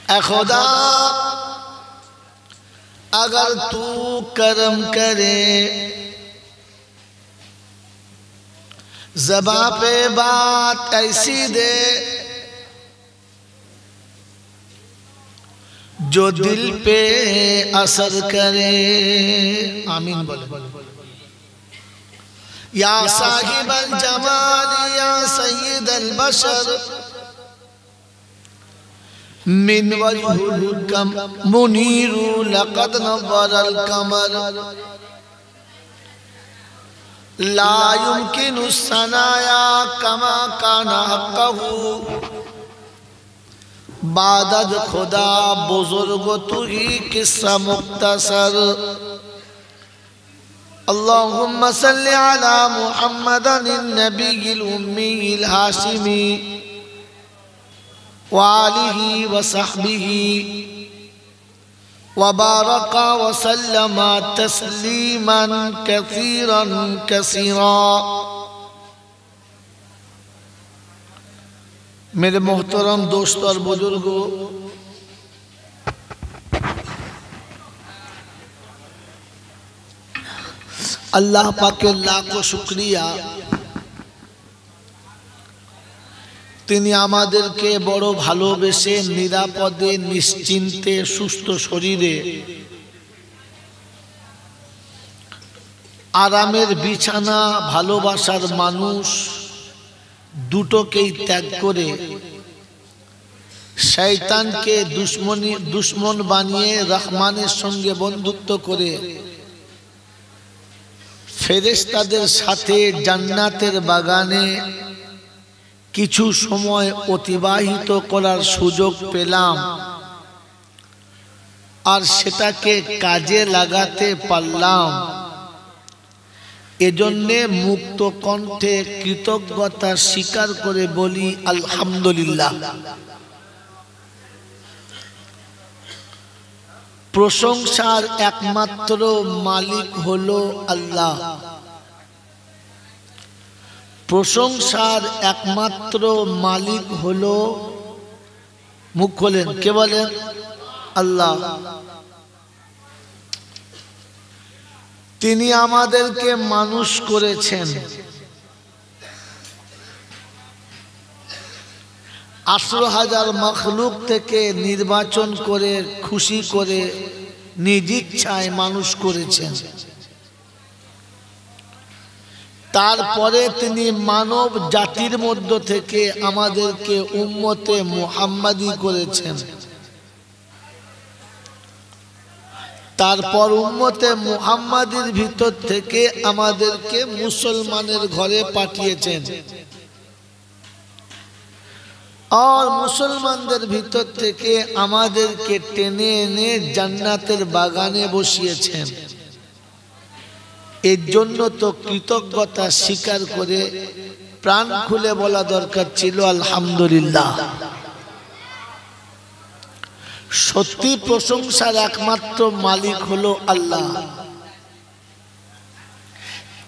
ऐ खुदा अगर तू करम करे ज़बां पे बात ऐसी दे जो दिल पे असर करे आमीन बोले या साहिब अल जमाल या सय्यद अल बशर मिन वजहुल कम मुनीरु लक़द नव्वरल कमर ला युमकिनु सनाया कमा काना हक़्क़हु बादद खुदा बुजुर्ग तू ही किस्सा मुख्तसर अल्लाहुम्मा सल्लि अला मुहम्मदिन नबिय्यिल उम्मीय्यिल हाशिमी वालिही वसहबिही वबारका वसल्लमा तस्लीमन कसीरन कसीरा। मेरे मोहतरम दोस्त और बुजुर्गों, अल्लाह पाकेर लाखों शुक्रिया তিনি আমাদেরকে বড় ভালোবেসে নিরাপদে নিশ্চিন্তে সুস্থ শরীরে আরামের বিছানা ভালোবাসার মানুষ দুটোকেই ত্যাগ করে শয়তানকে দুশমন বানিয়ে রহমানের সঙ্গে বন্ধুত্ব করে ফেরেশতাদের সাথে জান্নাতের বাগানে কিছু সময় অতিবাহিত করার সুযোগ পেলাম আর সেটাকে কাজে লাগাতে পারলাম। এজন্য মুক্ত কণ্ঠে কৃতজ্ঞতা স্বীকার করে বলি আলহামদুলিল্লাহ। প্রশংসার একমাত্র মালিক হলো আল্লাহ। প্রশংসার একমাত্র মালিক হলো, মুখ খোলেন, কে বলেন? আল্লাহ। তিনি আমাদেরকে মানুষ করেছেন, 18,000 মখলুক থেকে নির্বাচন করে খুশি করে নিজ ইচ্ছায় মানুষ করেছেন। তারপরে তিনি মানব জাতির মধ্য থেকে আমাদেরকে উম্মতে মুহাম্মাদি করেছেন। তারপর উম্মতে মুহাম্মাদের ভিতর থেকে আমাদেরকে মুসলমানের ঘরে পাঠিয়েছেন আর মুসলমানদের ভিতর থেকে আমাদেরকে টেনে এনে জান্নাতের বাগানে বসিয়েছেন। এর জন্য তো কৃতজ্ঞতা স্বীকার করে প্রাণ খুলে বলা দরকার ছিল আলহামদুলিল্লাহ। সত্যি প্রশংসার একমাত্র মালিক হলো আল্লাহ।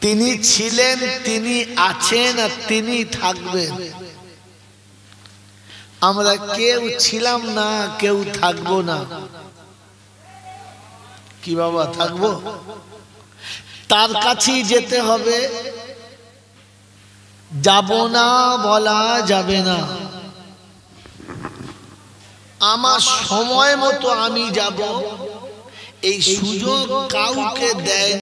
তিনি ছিলেন, তিনি আছেন আর তিনি থাকবেন। আমরা কেউ ছিলাম না, কেউ থাকবো না। কি বাবা থাকবো? তার কাছেই যেতে হবে, যাব না বলা যাবে না। আমার সময় মতো আমি যাব, এই সুযোগ কাউকে দেয়